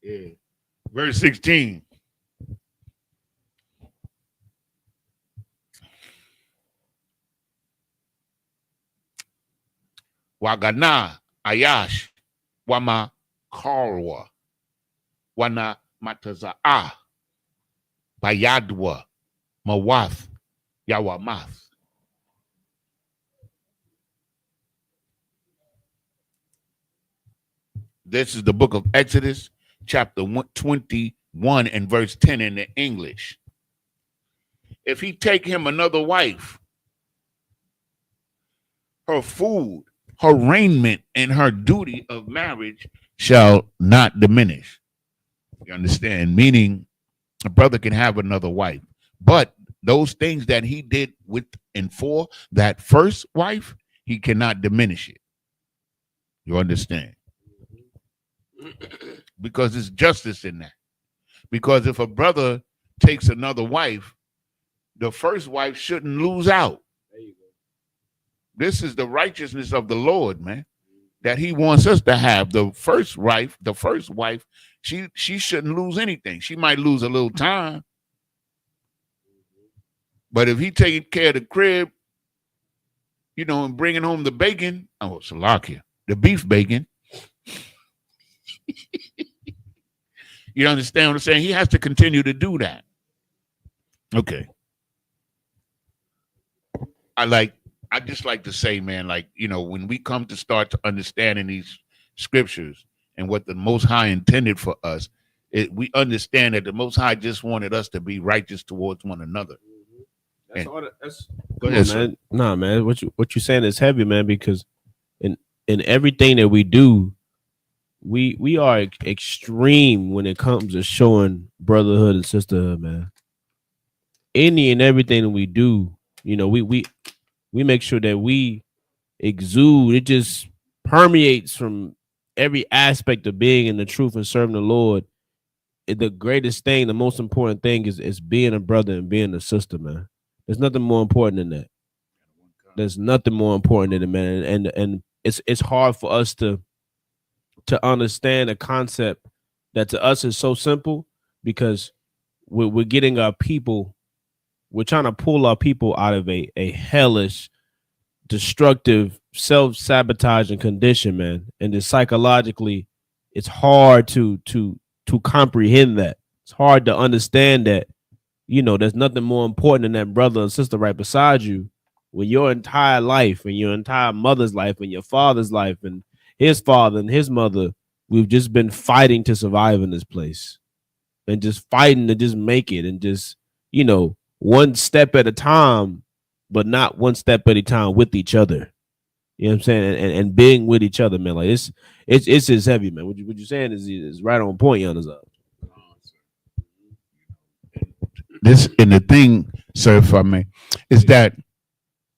Yeah. Verse 16. Wagana Ayash Wama Karwa Wana Mataza'a Bayadwa Mawath Yawamath. This is the book of Exodus, chapter 21 and verse 10 in the English. If he take him another wife, her food, her raiment, and her duty of marriage shall not diminish. You understand? Meaning a brother can have another wife, but those things that he did with and for that first wife, he cannot diminish it. You understand? Because there's justice in that. Because if a brother takes another wife, the first wife shouldn't lose out.
There you go.
This is the righteousness of the Lord, man, that he wants us to have. The first wife, she shouldn't lose anything. She might lose a little time. But if he taking care of the crib, and bringing home the bacon, Salakia, the beef bacon, you understand what I'm saying? He has to continue to do that. Okay. I just like to say, man, when we come to start to understanding these scriptures and what the Most High intended for us, we understand that the Most High just wanted us to be righteous towards one another.
That's all. That's
go ahead,
man. Nah, man. What you saying is heavy, man. Because in everything that we do, we are extreme when it comes to showing brotherhood and sisterhood, man. Any and everything that we do, we make sure that we exude. It just permeates from every aspect of being in the truth and serving the Lord. The greatest thing, the most important thing is being a brother and being a sister, man. There's nothing more important than that. There's nothing more important than it, man. And it's hard for us to understand a concept that to us is so simple, because we're getting our people, we're trying to pull our people out of a hellish, destructive, self-sabotaging condition, man. And just psychologically, it's hard to comprehend that. It's hard to understand that, there's nothing more important than that brother and sister right beside you, when your entire life and your entire mother's life and your father's life and his father and his mother, we've just been fighting to survive in this place and just fighting to just make it, and just, one step at a time, but not one step at a time with each other. You know what I'm saying? And being with each other, man. Like it's just heavy, man. What you saying is right on point, Yanazar.
This and the thing, sir, if I may, is that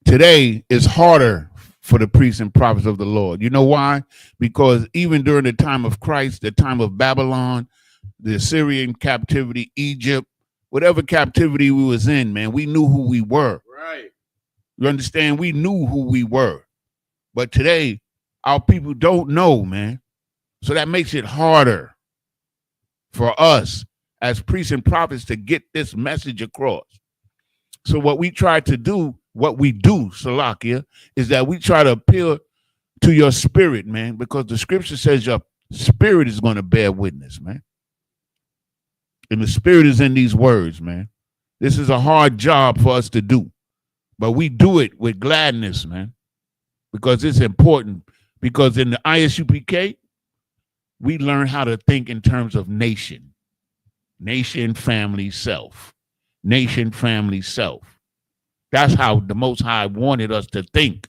today is harder for the priests and prophets of the Lord. You know why? Because even during the time of Christ, the time of Babylon, the Assyrian captivity, Egypt, whatever captivity we was in, man, we knew who we were.
Right.
You understand? We knew who we were. But today, our people don't know, man. So that makes it harder for us as priests and prophets to get this message across. So what we try to do, Salakia, is that we try to appeal to your spirit, man, because the scripture says your spirit is going to bear witness, man. And the spirit is in these words, man. This is a hard job for us to do, but we do it with gladness, man, because it's important. Because in the Isupk, we learn how to think in terms of nation, family, self, nation, family, self. That's how the Most High wanted us to think.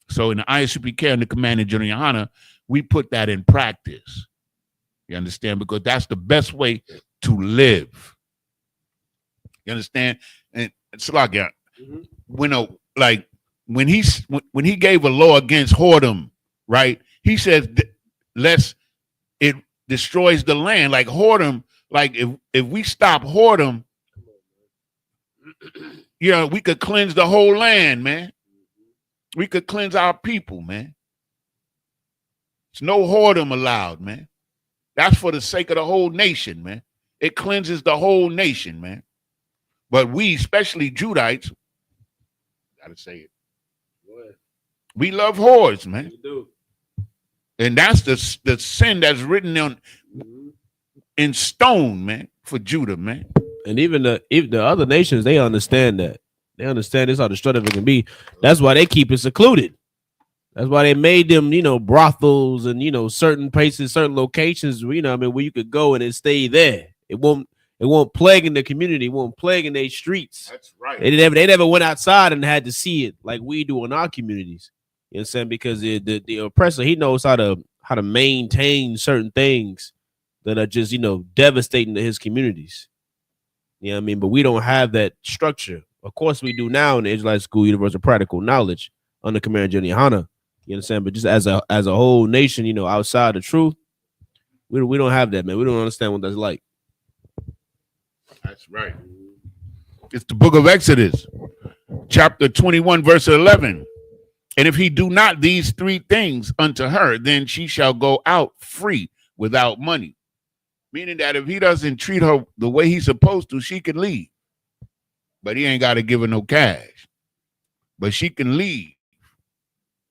So in the Isupk and the Command of Johanna, we put that in practice. You understand? Because that's the best way to live. You understand? And it's like when he gave a law against whoredom, right? He says, lest it destroys the land. Like whoredom, like if we stop whoredom, you know, we could cleanse the whole land, man. We could cleanse our people, man. There's no whoredom allowed, man. That's for the sake of the whole nation, man. It cleanses the whole nation, man. But we, especially Judites, gotta say it. We love whores, man.
We do.
And that's the sin that's written in stone, man, for Judah, man.
And even the other nations, they understand that. They understand this how destructive it can be. That's why they keep it secluded. That's why they made them, you know, brothels and, you know, certain places, certain locations, you know, I mean, where you could go and it stay there. It won't plague in the community. It won't plague in their streets.
That's right.
They never went outside and had to see it like we do in our communities. You know what I'm saying? Because the oppressor, he knows how to maintain certain things that are just, you know, devastating to his communities. You know what I mean? But we don't have that structure. Of course, we do now in the Israelite School Universe of Practical Knowledge under Command Johanna. You understand? But just as a whole nation, you know, outside the truth, we don't have that, man. We don't understand what that's like.
That's right. It's the book of Exodus, chapter 21, verse 11. And if he do not these three things unto her, then she shall go out free without money. Meaning that if he doesn't treat her the way he's supposed to, she can leave. But he ain't got to give her no cash. But she can leave.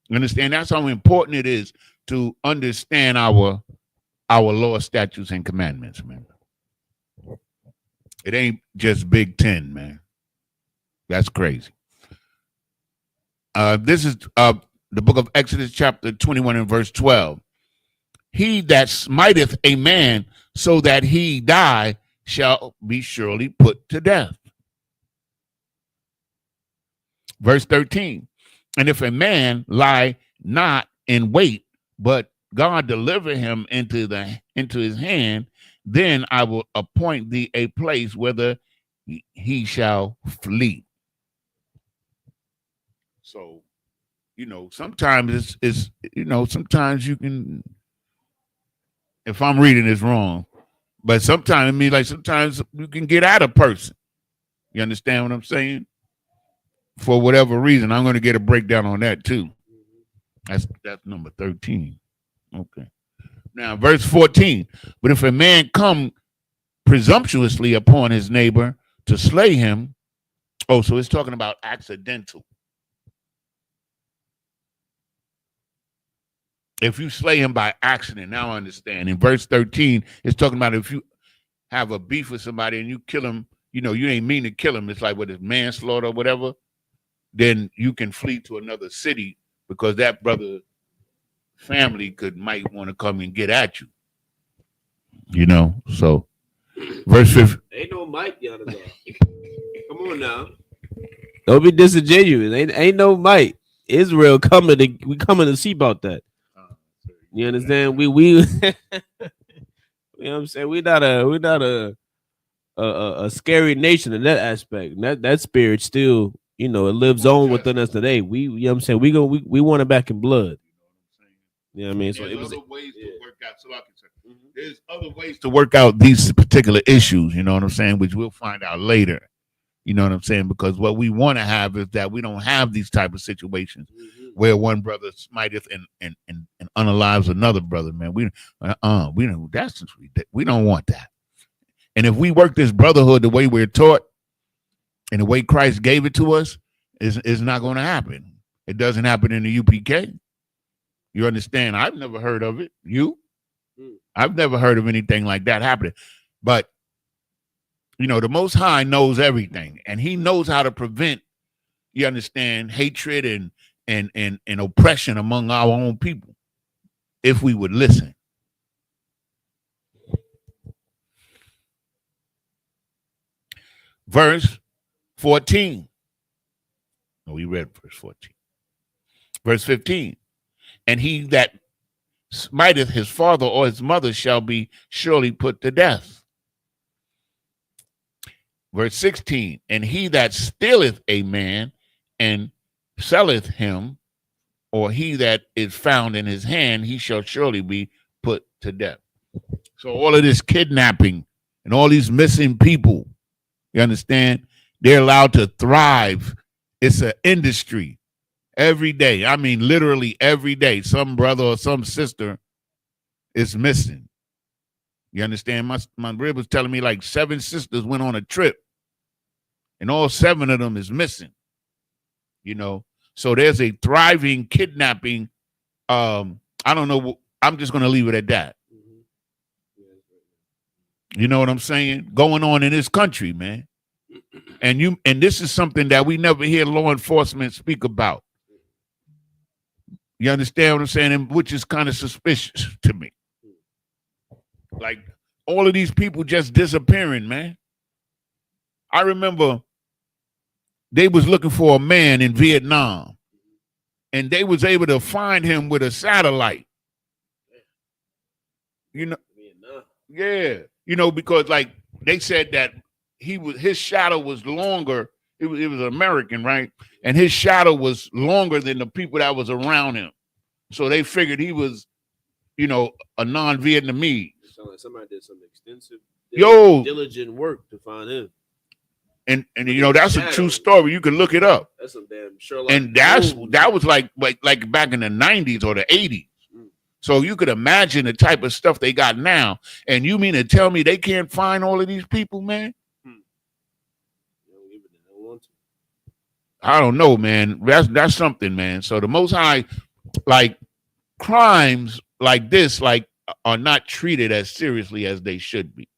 You understand? That's how important it is to understand our law, statutes, and commandments, man. It ain't just Big 10, man. That's crazy. This is the book of Exodus, chapter 21 and verse 12. He that smiteth a man so that he die shall be surely put to death. Verse 13. And if a man lie not in wait, but God deliver him into his hand, then I will appoint thee a place whither he shall flee. So, you know, sometimes it's you know, sometimes you can, if I'm reading this wrong, but sometimes, I mean, like sometimes you can get at a person. You understand what I'm saying? For whatever reason, I'm going to get a breakdown on that too. That's number 13. Okay. Now, verse 14. But if a man come presumptuously upon his neighbor to slay him, oh, so it's talking about accidental. If you slay him by accident, now I understand. In verse 13, it's talking about if you have a beef with somebody and you kill him, you know, you ain't mean to kill him. It's like with his manslaughter or whatever. Then you can flee to another city because that brother family might want to come and get at you. You know, so verse 15.
Ain't no might, Come on now. Don't be disingenuous. Ain't no might. Israel we coming to see about that. You understand? We you know what I'm saying? We're not a scary nation in that aspect. That spirit still you know, it lives on within us today. You know what I'm saying? We want it back in blood. You know what I mean? So
there's
it was
other ways to work out. So like I said, there's other ways to work out these particular issues. You know what I'm saying? Which we'll find out later. You know what I'm saying? Because what we want to have is that we don't have these type of situations where one brother smiteth and unalives another brother. Man, we don't. We don't want that. And if we work this brotherhood the way we're taught and the way Christ gave it to us, is not going to happen. It doesn't happen in the UPK. You understand? I've never heard of it. I've never heard of anything like that happening. But you know, the Most High knows everything, and He knows how to prevent, you understand, hatred and oppression among our own people, if we would listen. Verse 14. No, we read verse 14. Verse 15. And he that smiteth his father or his mother shall be surely put to death. Verse 16, and he that stealeth a man and selleth him, or he that is found in his hand, he shall surely be put to death. So all of this kidnapping and all these missing people, you understand, they're allowed to thrive. It's an industry every day. I mean, literally every day, some brother or some sister is missing. You understand? My rib was telling me like 7 sisters went on a trip, and all 7 of them is missing. You know, so there's a thriving kidnapping. I don't know. I'm just going to leave it at that. You know what I'm saying? Going on in this country, man. And this is something that we never hear law enforcement speak about. You understand what I'm saying? And which is kind of suspicious to me. Like all of these people just disappearing, man. I remember they was looking for a man in Vietnam, and they was able to find him with a satellite. You know, yeah. You know, because like they said that his shadow was longer. It was American, right? And his shadow was longer than the people that was around him. So they figured he was, you know, a non-Vietnamese.
It sounds like somebody did some extensive, diligent work to find him.
And you know, that's a true story. You can look it up.
That's some damn Sherlock.
And that was like back in the 90s or the 80s. So you could imagine the type of stuff they got now. And you mean to tell me they can't find all of these people, man? I don't know, man. That's something, man. So the Most High, like crimes like this, like are not treated as seriously as they should be.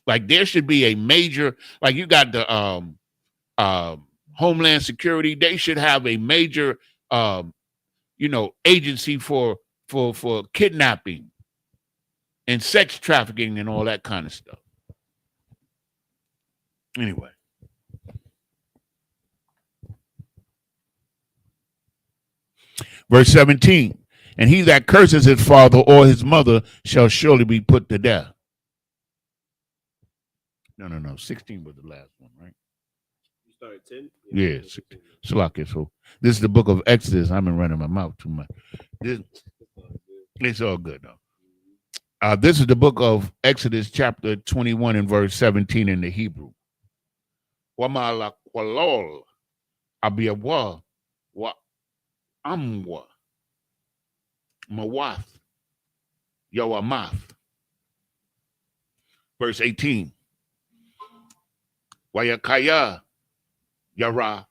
Like there should be a major, like you got the Homeland Security. They should have a major, you know, agency for kidnapping and sex trafficking and all that kind of stuff. Anyway. Verse 17, and he that curses his father or his mother shall surely be put to death. No. 16 was the last one, right?
You started 10?
Yeah. So this is the book of Exodus. I've been running my mouth too much. It's all good, though. This is the book of Exodus, chapter 21 and verse 17 in the Hebrew. Wama kwalol abiyawa wa amwa mawath yawamath. Verse 18. Wayakaya yara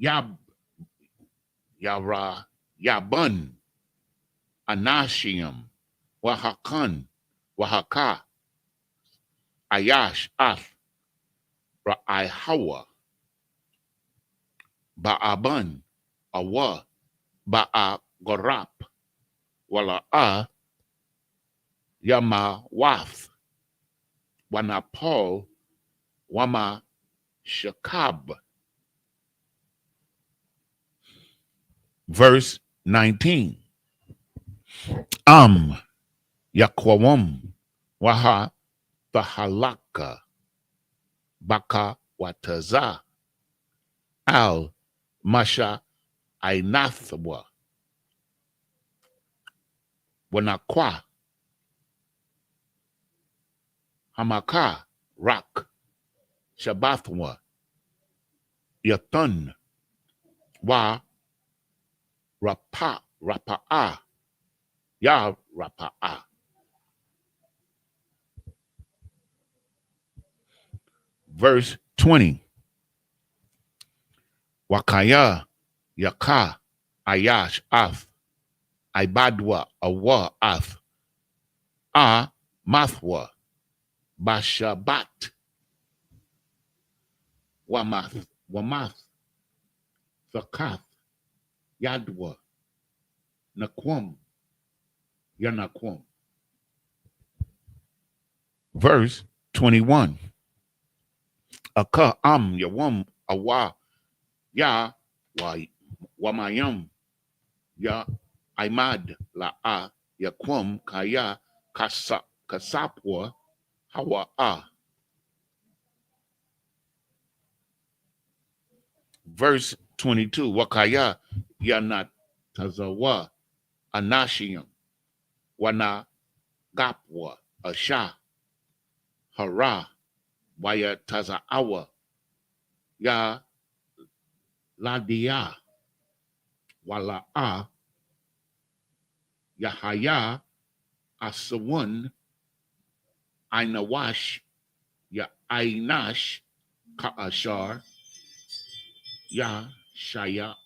yab yara yabun anashiam wahakan wahaka ayash ath ra'aihawa ba'aban awa ba'agorap wala'a yama wath wanapol wama shakab. Verse 19. Yakwawam waha bahalaka baka wataza Al Masha Ainathwa Wanakwa Hamaka Rak Shabbathwa Yatun Wa Rapa'a Ya Rapa'a. Verse 20. Wakaya Yaka Ayash Ath Ibadwa Awa Ath A Mathwa Bashabat Wamath Thakath Yadwa Nakwam Yanakwam. Verse 21. Aka Yawam Awa Ya Wamayam Ya Imad La Yakwam Kaya Kasapwa Hawa Verse 22. Wakaya Yanat Tazawa Anashiyam Wana Gapwa Asha Hara Waya Tazaawa Ya Ladia Wala'a Yahaya Asawun Ainawash Ya Ainash Ka'ashar Ya Shayath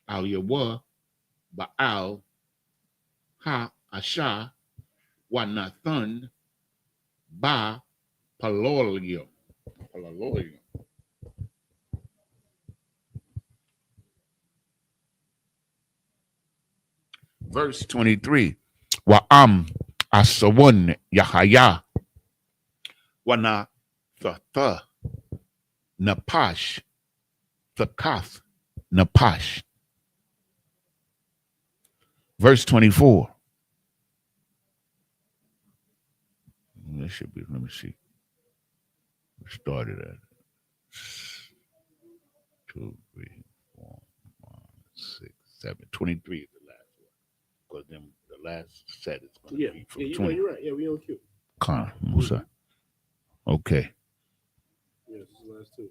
Al Yawa Baal Ha Asha Wanathan Ba Palolium. Verse 23. Wa'am Asawun Yahaya Wana Tha Napash Thakath Napash. Verse 24. That should be, let me see. We started at 2, 3, 4, 5, 6, 7. 23 is the last one. Because then the last set is going to be from 20.
You're right. Yeah, we on cue.
Musa. Okay.
Yes, the last two.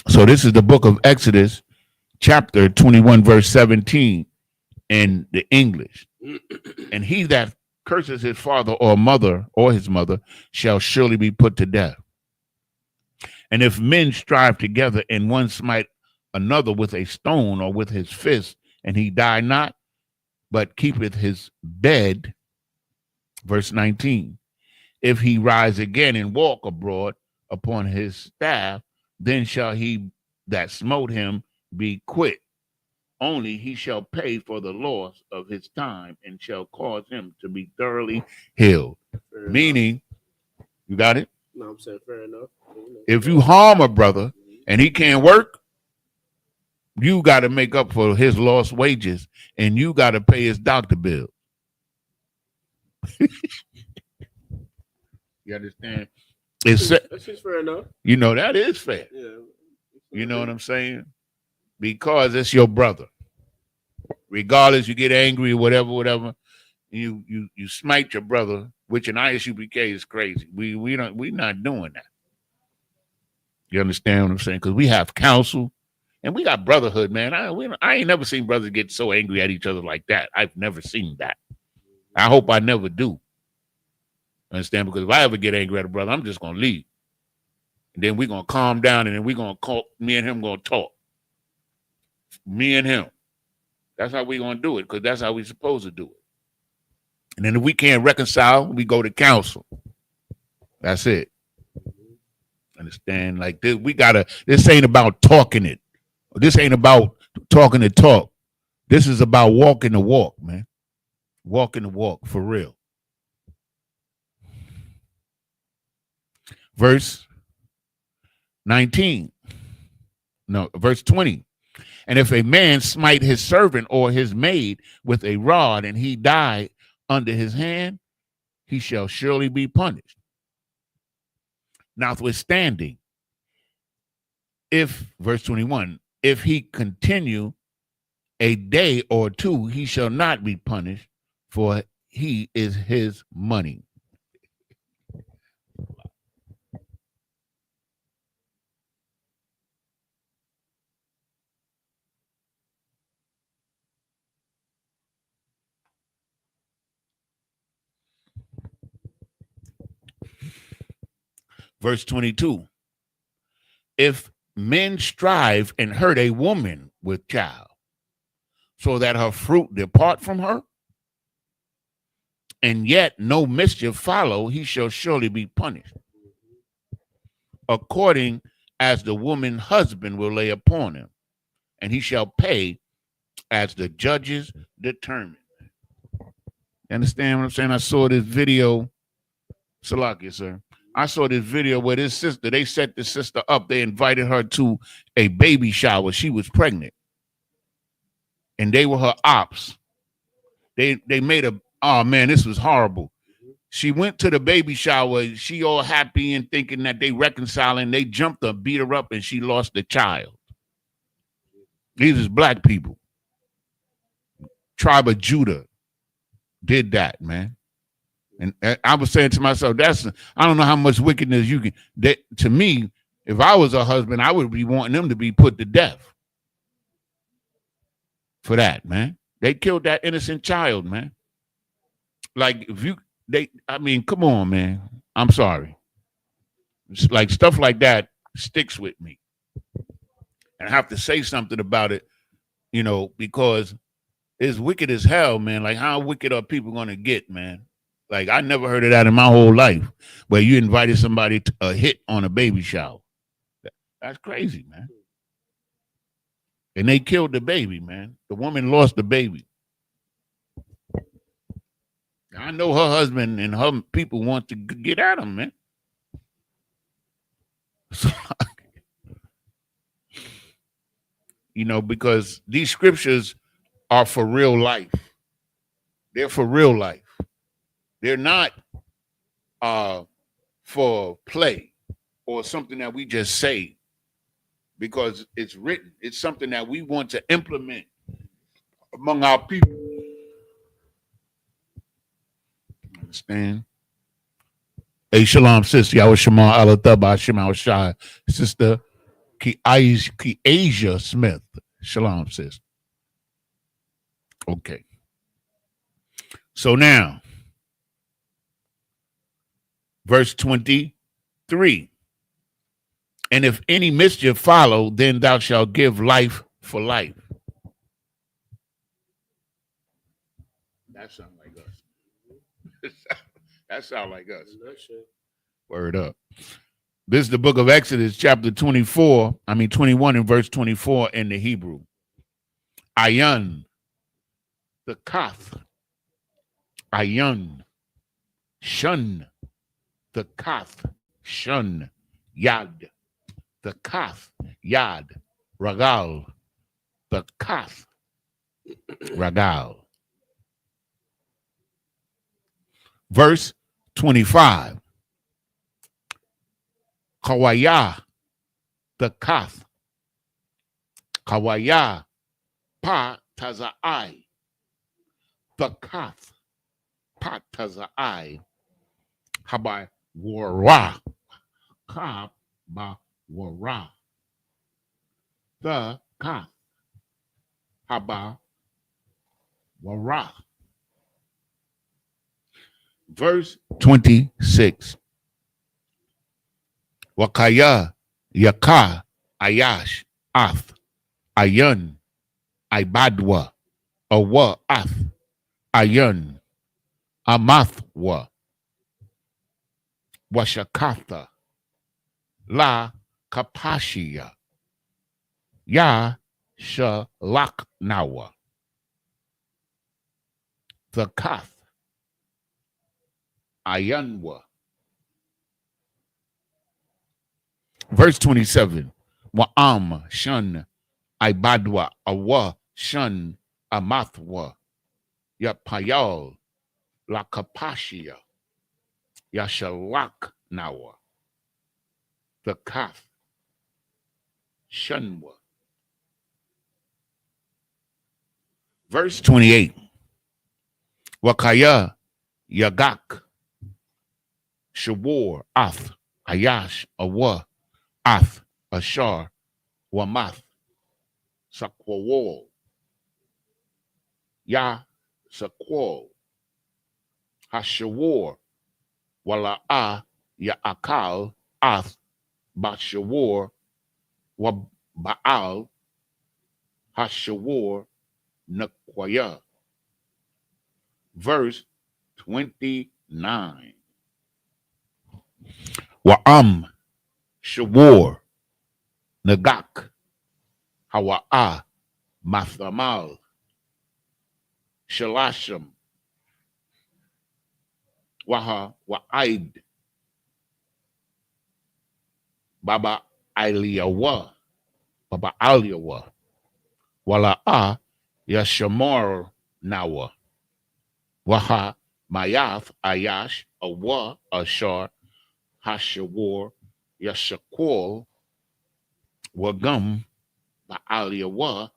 So this is the book of Exodus, chapter 21, verse 17 in the English. And he that curses his father or mother or his mother shall surely be put to death. And if men strive together and one smite another with a stone or with his fist, and he die not, but keepeth his bed, verse 19, if he rise again and walk abroad upon his staff, then shall he that smote him be quit. Only he shall pay for the loss of his time and shall cause him to be thoroughly healed.
Fair
Meaning, you got it?
No, I'm saying fair enough.
If you harm a brother and he can't work, you got to make up for his lost wages and you got to pay his doctor bill. You understand? That's
just fair enough.
You know, that is fair.
Yeah.
You know what I'm saying? Because it's your brother. Regardless, you get angry or whatever, you smite your brother, which in Isupk is crazy. We're not doing that. You understand what I'm saying? Because we have counsel and we got brotherhood, man. I ain't never seen brothers get so angry at each other like that. I've never seen that. I hope I never do. Understand? Because if I ever get angry at a brother, I'm just gonna leave. And then we're gonna calm down and then we're gonna call, me and him gonna talk. Me and him. That's how we're going to do it, because that's how we're supposed to do it. And then if we can't reconcile, we go to council. That's it. Understand? Like this, this ain't about talking it. This ain't about talking the talk. This is about walking the walk, man. Walking the walk, for real. Verse 19. No, verse 20. And if a man smite his servant or his maid with a rod and he die under his hand, he shall surely be punished. Notwithstanding, if, verse 21, if he continue a day or two, he shall not be punished, for he is his money. Verse 22, if men strive and hurt a woman with child, so that her fruit depart from her, and yet no mischief follow, he shall surely be punished, according as the woman's husband will lay upon him, and he shall pay as the judges determine. You understand what I'm saying? I saw this video, Salakia, sir. I saw this video where this sister, they set this sister up. They invited her to a baby shower. She was pregnant. And they were her ops. They made a, oh man, this was horrible. She went to the baby shower. She all happy and thinking that they reconciling. They jumped her, beat her up, and she lost the child. These is black people. Tribe of Judah did that, man. And I was saying to myself, I don't know how much wickedness you can, to me, if I was a husband, I would be wanting them to be put to death for that, man. They killed that innocent child, man. Like, come on, man. I'm sorry. It's like stuff like that sticks with me. And I have to say something about it, because it's wicked as hell, man. Like, how wicked are people going to get, man? Like, I never heard of that in my whole life, where you invited somebody to a hit on a baby shower. That's crazy, man. And they killed the baby, man. The woman lost the baby. I know her husband and her people want to get at him, man. So, because these scriptures are for real life. They're for real life. They're not for play or something that we just say because it's written. It's something that we want to implement among our people. Understand? Hey, shalom, sister. Yahweh Shema Alataba Shema Shai. Sister Asia Smith. Shalom, sis. Okay. So now, verse 23. And if any mischief follow, then thou shalt give life for life. That sounds like us. That sounds like us. Word up. This is the book of Exodus, chapter 21 and verse 24 in the Hebrew. Ayan, the kath. Ayan, shun, the kath, shun, yad, the kath, yad, ragal, the kath, ragal. Verse 25. Kawaya, the kath. Kawaya, pa taza'ai. The kath, pa taza'ai. Haba wara. Ka ba wara. The kath. Haba wara. Verse 26. Wakaya, Yaka, Ayash, Ath, Ayan, Ibadwa, Awa, Ath, Ayan, Amathwa, Washakatha, La Kapashia, Ya Shalaknawa, the Kath, Ayanwa. Verse 27. Wa'am shun ibadwa awa shun amathwa yapayal la kapashia yashalak nawa the kaf Shunwa. Verse 28. Wakaya Yagak Shawar Ath Ayash Awa Ath Ashar Wamath Sakwawal Ya Sakwal Hashawar Wala'a Ya Akal Ath Bashawar Wabaal Hashawar Nakwaya. Verse 29. Wa'am Shawar Nagak Hawa'a Mathamal Shalasham Waha Wa'aid Baba Aliyawa Wala'a Yashamar Nawa Waha Mayath Ayash Awa Ashar Hashawar Yashakwal Wagum Ba'aliyawa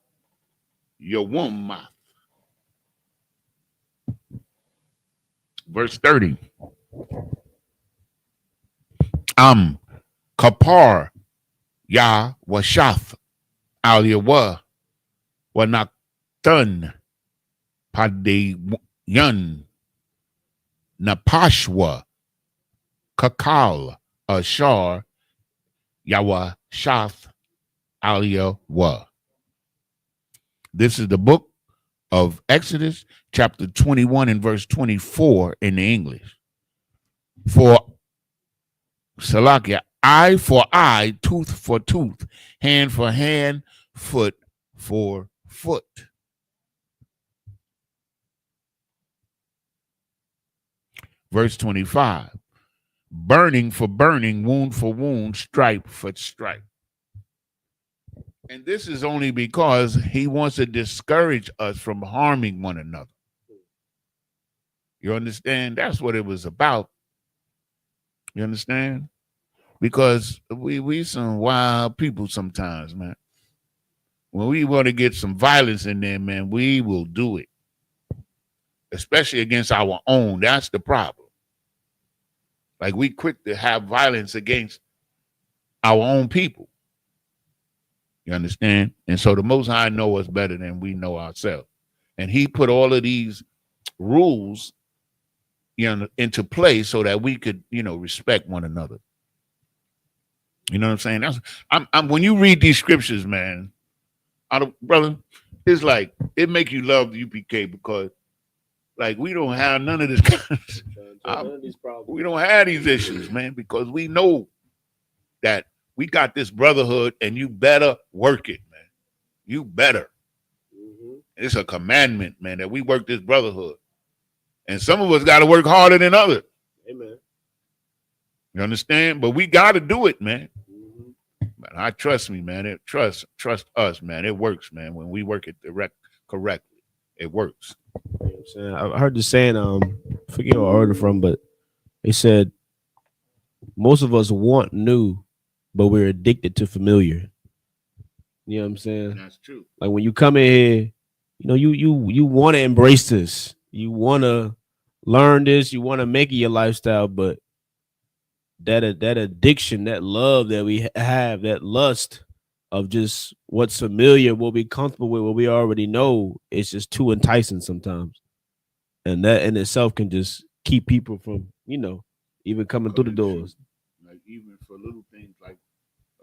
Yawummath. Verse 30. Kapar Ya Washath Aliyawa Wanaktan Padeyan Napashwa Kakal Ashar Yawa Shath Aliyawa. This is the book of Exodus, chapter 21 and verse 24 in the English. For Salakia, eye for eye, tooth for tooth, hand for hand, foot for foot. Verse 25, burning for burning, wound for wound, stripe for stripe. And this is only because he wants to discourage us from harming one another. You understand? That's what it was about. You understand? Because we some wild people sometimes, man. When we want to get some violence in there, man, we will do it. Especially against our own. That's the problem. Like, we quick to have violence against our own people. You understand? And so the Most High know us better than we know ourselves. And he put all of these rules, into play so that we could, respect one another. You know what I'm saying? I'm when you read these scriptures, man, brother, it's like it make you love the UPK because, like, we don't have none of this. We don't have these issues, man, because we know that we got this brotherhood, and you better work it, man. You better. Mm-hmm. It's a commandment, man, that we work this brotherhood. And some of us got to work harder than others. Amen. You understand? But we got to do it, man. Mm-hmm. Man, I trust me, man. Trust us, man. It works, man. When we work it correctly, it works.
You know what I'm saying? I heard the saying, I forget where I heard it from, but they said most of us want new, but we're addicted to familiar. You know what I'm saying?
That's true.
Like, when you come in here, you want to embrace this. You want to learn this. You want to make it your lifestyle, but that addiction, that love that we have, that lust of just what's familiar, what we comfortable with, what we already know, it's just too enticing sometimes. And that in itself can just keep people from, even coming through the doors.
Like, even for little things like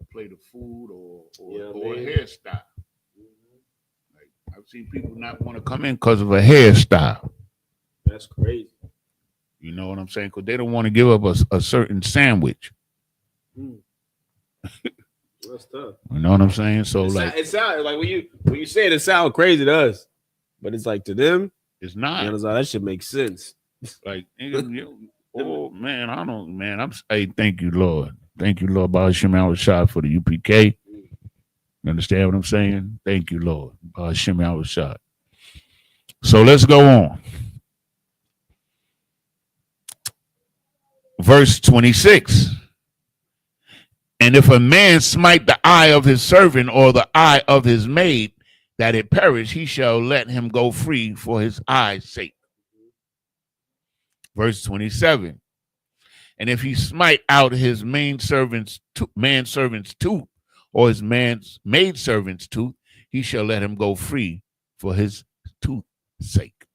a plate of food or a hairstyle. Mm-hmm. Like, I've seen people not want to come in because of a hairstyle.
That's crazy.
You know what I'm saying? Because they don't want to give up a certain sandwich.
Mm. That's tough.
You know what I'm saying? So
it sounds like when you say it sounds crazy to us, but it's like to them,
it's not.
You know, that should make sense.
Like, oh man, hey, thank you, Lord. Thank you, Lord. Ba'ashem Al-Shad for the UPK. You understand what I'm saying? Thank you, Lord. Ba'ashem Al-Shad. So let's go on. Verse 26. And if a man smite the eye of his servant or the eye of his maid, that it perish, he shall let him go free for his eye's sake. Verse 27. And if he smite out his manservant's tooth or his maidservant's tooth, he shall let him go free for his tooth's sake.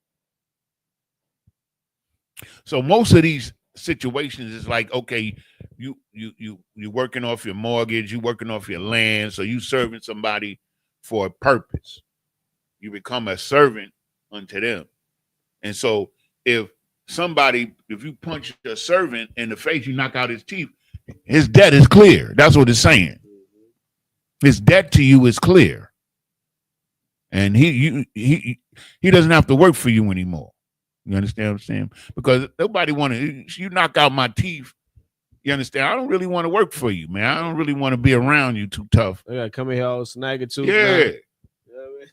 So most of these situations is like, okay, you're working off your mortgage, you're working off your land, so you serving somebody for a purpose. You become a servant unto them. And so if you punch a servant in the face, you knock out his teeth, his debt is clear. That's what it's saying. His debt to you is clear. And he doesn't have to work for you anymore. You understand what I'm saying? Because nobody you knock out my teeth. You understand? I don't really want to work for you, man. I don't really want to be around you too tough.
I gotta come in here all snag it too.
Yeah.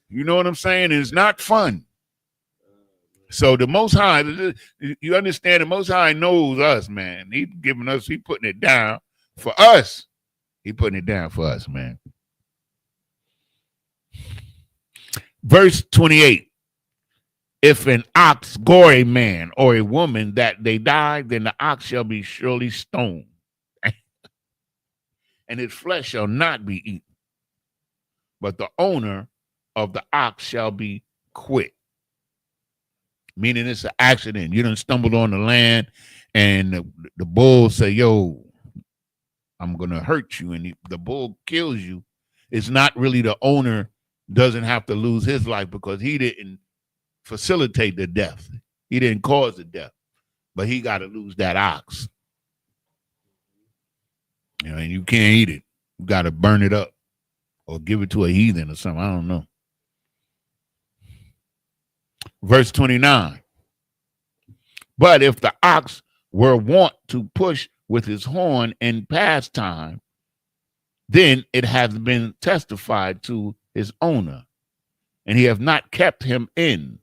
You know what I'm saying? It's not fun. So the Most High, you understand, the Most High knows us, man. He putting it down for us. He putting it down for us, man. Verse 28. If an ox gore a man or a woman that they die, then the ox shall be surely stoned, and its flesh shall not be eaten. But the owner of the ox shall be quit. Meaning it's an accident. You done stumbled on the land, and the bull say, yo, I'm going to hurt you. And the bull kills you. It's not really the owner doesn't have to lose his life because he didn't facilitate the death. He didn't cause the death, but he got to lose that ox. You know, and you can't eat it. You got to burn it up or give it to a heathen or something. I don't know. Verse 29. But if the ox were wont to push with his horn in pastime, then it has been testified to his owner, and he have not kept him in,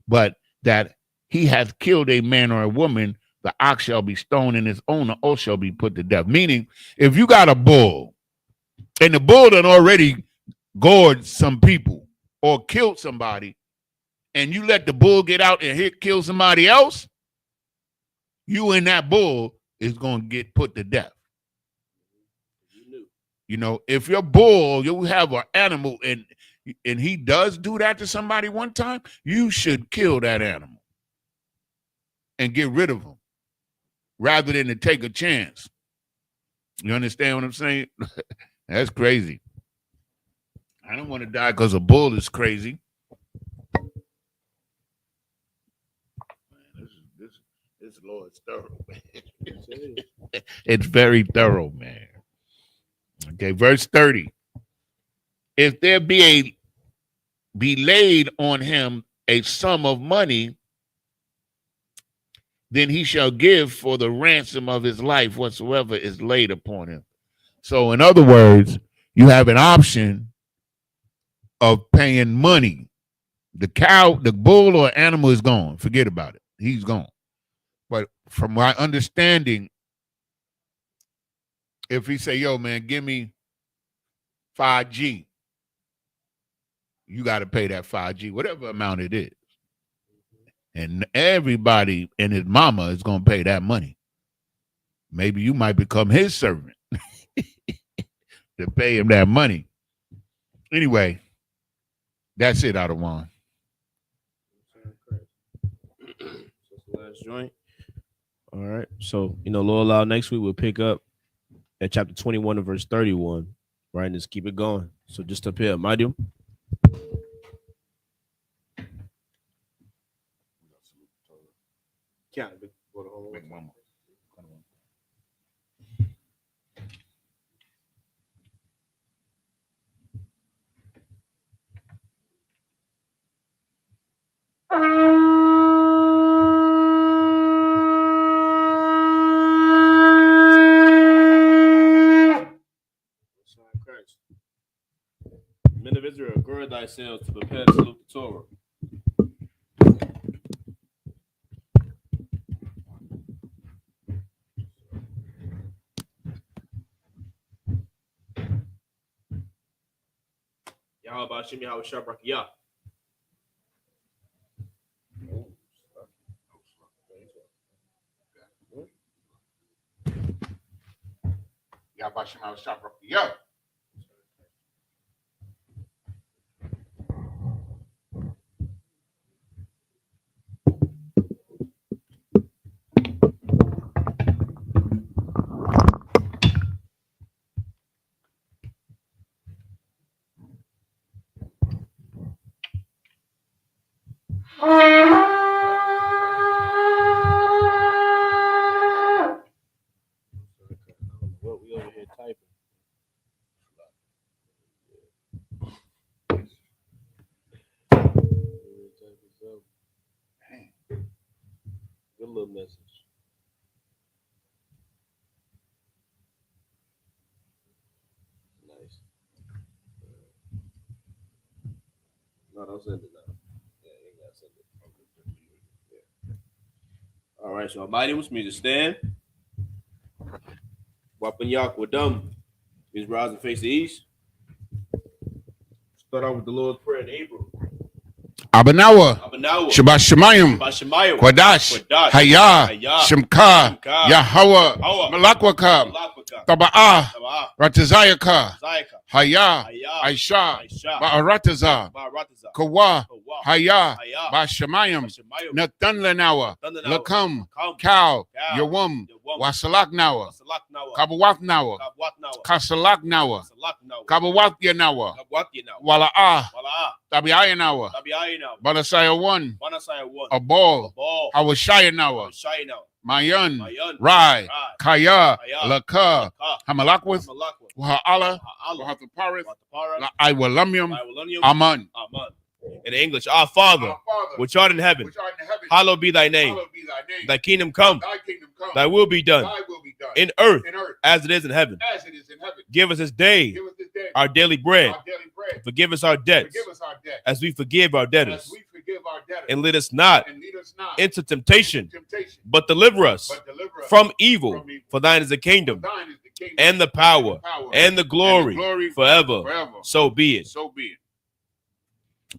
but that he hath killed a man or a woman, the ox shall be stoned, and his owner also shall be put to death. Meaning, if you got a bull, and the bull done already gored some people or killed somebody, and you let the bull get out and kill somebody else, you and that bull is going to get put to death. You know, if your bull, you have an animal and he does do that to somebody one time, you should kill that animal and get rid of him rather than to take a chance. You understand what I'm saying? That's crazy. I don't want to die because a bull is crazy. This Lord's thorough, man. It's very thorough, man. Okay, verse 30. If there be laid on him a sum of money, then he shall give for the ransom of his life whatsoever is laid upon him. So, in other words, you have an option of paying money. The cow, the bull or animal is gone. Forget about it. He's gone. But from my understanding, if he say, yo, man, give me 5G, you got to pay that 5G, whatever amount it is. And everybody and his mama is going to pay that money. Maybe you might become his servant to pay him that money. Anyway, that's it, Adawan.
Last joint. All right. So, Lord allow, next week we'll pick up at chapter 21 and verse 31. Right, and just keep it going. So just up here, medium. Men of Israel, gird thyself to prepare to salute the Torah. Yahweh Hashem Yahweh Shah Brakiyah.
Yabashim al Shabrak. Yeah.
What we over here typing? Good little message. Nice. No, don't send it now. Yeah, you ain't gotta send it. Yeah. All right, so Almighty wants me to stand. Wapanyak Wadum. Please rise and face the east. Start out with the Lord's Prayer in Hebrew.
Abanawa.
Abanawa.
Shabbat Shemayim.
Bashamayim.
Kwadash.
Kwadash.
Haya.
Haya.
Shemka.
Shemka.
Yahweh.
Hawa.
Malakwaka.
Malakaka.
Taba'ah.
Taba'ah.
Ratazayaka.
Zayaka.
Haya.
Haya.
Aisha.
Aisha.
Ba'arataza.
Ba'arataza.
Kawa.
Kawa.
Haya.
Haya.
Bashamayim.
Bashamayim.
Nathan Lenawa.
Thundanawa.
Lakam.
Kam.
Cow.
Cow.
Yawum.
Yawum.
Wasalak Nawa.
Salaknawa.
Kabawak Nawa.
Kabwatnawa.
Kasalak Nawa.
Salaknawa.
Kabawak Yanawa.
Kabwatyanawa.
Wala'ah.
Wala'ah.
Tabi'aya Nawa.
Tabi'ayinawa.
Balasaya 1.
Manasaya 1.
A ball.
Ball.
Hawashaya Nawa.
Shayinawa.
Mayan.
Mayan.
Rai.
Rai.
Kaya.
Kaya.
Laka.
Laka.
Hamalakwith.
Malakwa.
Waha'ala.
Ha'ala.
Wahathaparith.
Watapara.
Iwalumium.
Iwalumium.
Aman.
Aman.
In English, our Father, which art in heaven,
which art in heaven,
hallowed be thy name.
hallowed be thy name.
Thy kingdom come,
Thy kingdom come.
thy will be done
Thy will be done.
in earth
In earth
as it is in heaven.
as it is in heaven.
Give us this day
Give us this day
our daily bread.
our daily bread.
Forgive us our debts
Forgive us our debt
as we forgive our debtors.
as we forgive our debtors.
And lead us not
And lead us not
into temptation,
into temptation,
but deliver us
but deliver us
from evil.
from evil.
For thine is the kingdom
Thine is the kingdom
and the power
power
and the glory forever.
forever.
So be it.
So be it.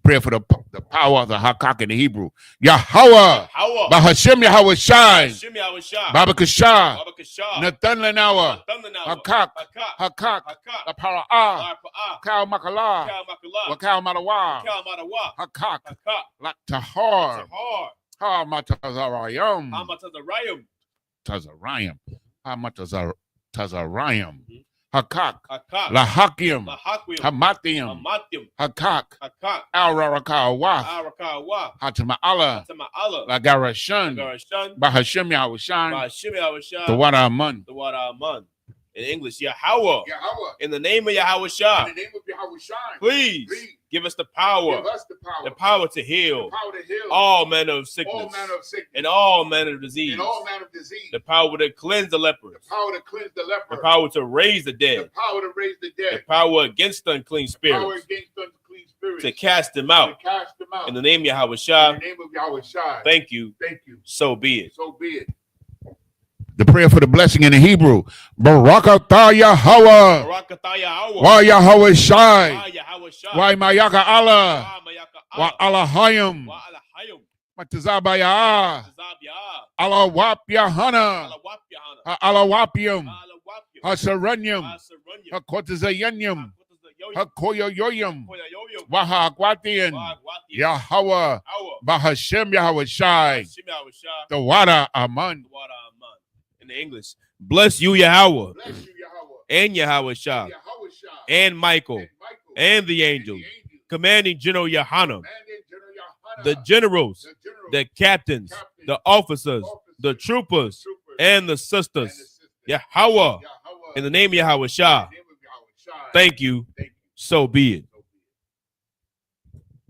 Prayer for the power of the Hakak in the Hebrew. Yahweh.
Hawa.
Bahashem Yahweh Shai.
Hashem Yahweh Shah.
Baba Kashah.
Baba Kashah.
Nathan Lenawa.
Thundanawa.
Hakak.
Hakak.
Hakak.
Hakak.
La Para'ah.
Larpa'ah.
Kal Makala.
Kal Makala.
Wakal Madawa.
Kal Madawa.
Hakak.
Hakak.
La Tahar.
Tahar.
Ha Matazarayam.
Hamatazarayim.
Tazarayam. Ha Matazarayam. Hakak.
Hakak.
La Hakim.
Lahakwim.
Hamatium.
Hamatim.
Hakak.
Hakak.
Al Rarakawa.
Arakawa.
Hatama'ala.
Hatama'ala.
La Garashan.
Garashan.
Bahashem Yahweh Shai.
Hashem Yahweh Shah.
The Wada Aman.
The Wada Aman. In English, Yahweh.
Yahweh.
In the name of Yahweh Shah.
In the name of Yahweh Shai.
Please give us the power.
Give us the power.
The power to heal
The power to heal
all manner of
all
sickness
manner of sickness
and all manner of disease.
and all manner of disease.
The power to cleanse the lepers.
The power to cleanse the leper.
The power to raise the
The
dead.
power to raise the
The
dead.
power against unclean
Power
spirits.
against unclean spirits.
To cast them
To
out.
cast them out.
In the name of Yahweh
In
Shah.
the name of Yahweh Shai.
Thank you.
Thank you.
So be it.
So be it. The prayer for the blessing in the Hebrew. Barakatah Yahweh.
Barakatah Yahweh.
Wa Yahweh Shai.
Wa Yahweh Shah.
Wa Mayaka Allah.
Wa Mayaka
Wa
Allah.
Alahayim.
Wa Alahayim.
Matazabaya.
Zabiyah.
Alawap Yahana.
Alawap Yahana.
Alawapium.
Alawapyam.
Hasaranyam.
Asaranyam.
Hakotazayanyam.
Hakotazayoyim.
Hakoyoyoyam.
Koyayoyim.
Wahakwatian.
Wagwati.
Yahweh.
Hawa.
Bahashem Yahweh Shai.
Hashem Yahweh Shah.
The Wada Aman.
The Wada Aman.
In the English, bless you, Yahweh,
Bless you, Yahweh.
and Yahweh Shah,
Yahweh Shai.
and Michael,
And Michael.
and the angels, commanding General Yohanan,
Commanding General Yohanan.
the generals,
The generals,
the captains, the officers, the troopers, and the sisters. Yahweh,
Yahweh.
in the name of Yahweh Shah,
In the name of Yahweh Shai.
thank you.
Thank you.
So be it.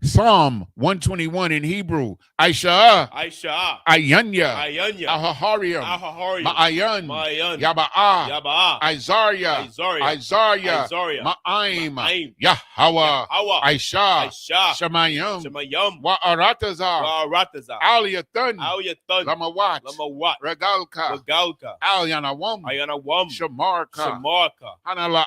Psalm 121 in Hebrew. Aisha,
Aisha,
Ayanya,
Ayanya,
Ahahariam,
Ahahariam,
Ma'ayan,
Mayan,
Yaba'a,
Yaba'a,
Isaiah,
Isaiah,
Ma'aim,
Ma'aim,
Yahweh,
Hawa,
Aisha,
Aisha,
Shemayim,
Shemayam,
Wa'aratazar,
Wa'arataza,
Aliyatun,
Alyatun,
Lamawat,
Lamawat,
Regalka,
Wagalka,
Alyanawam,
Ayanawam,
Shamarka,
Shamarka,
Hanala'a,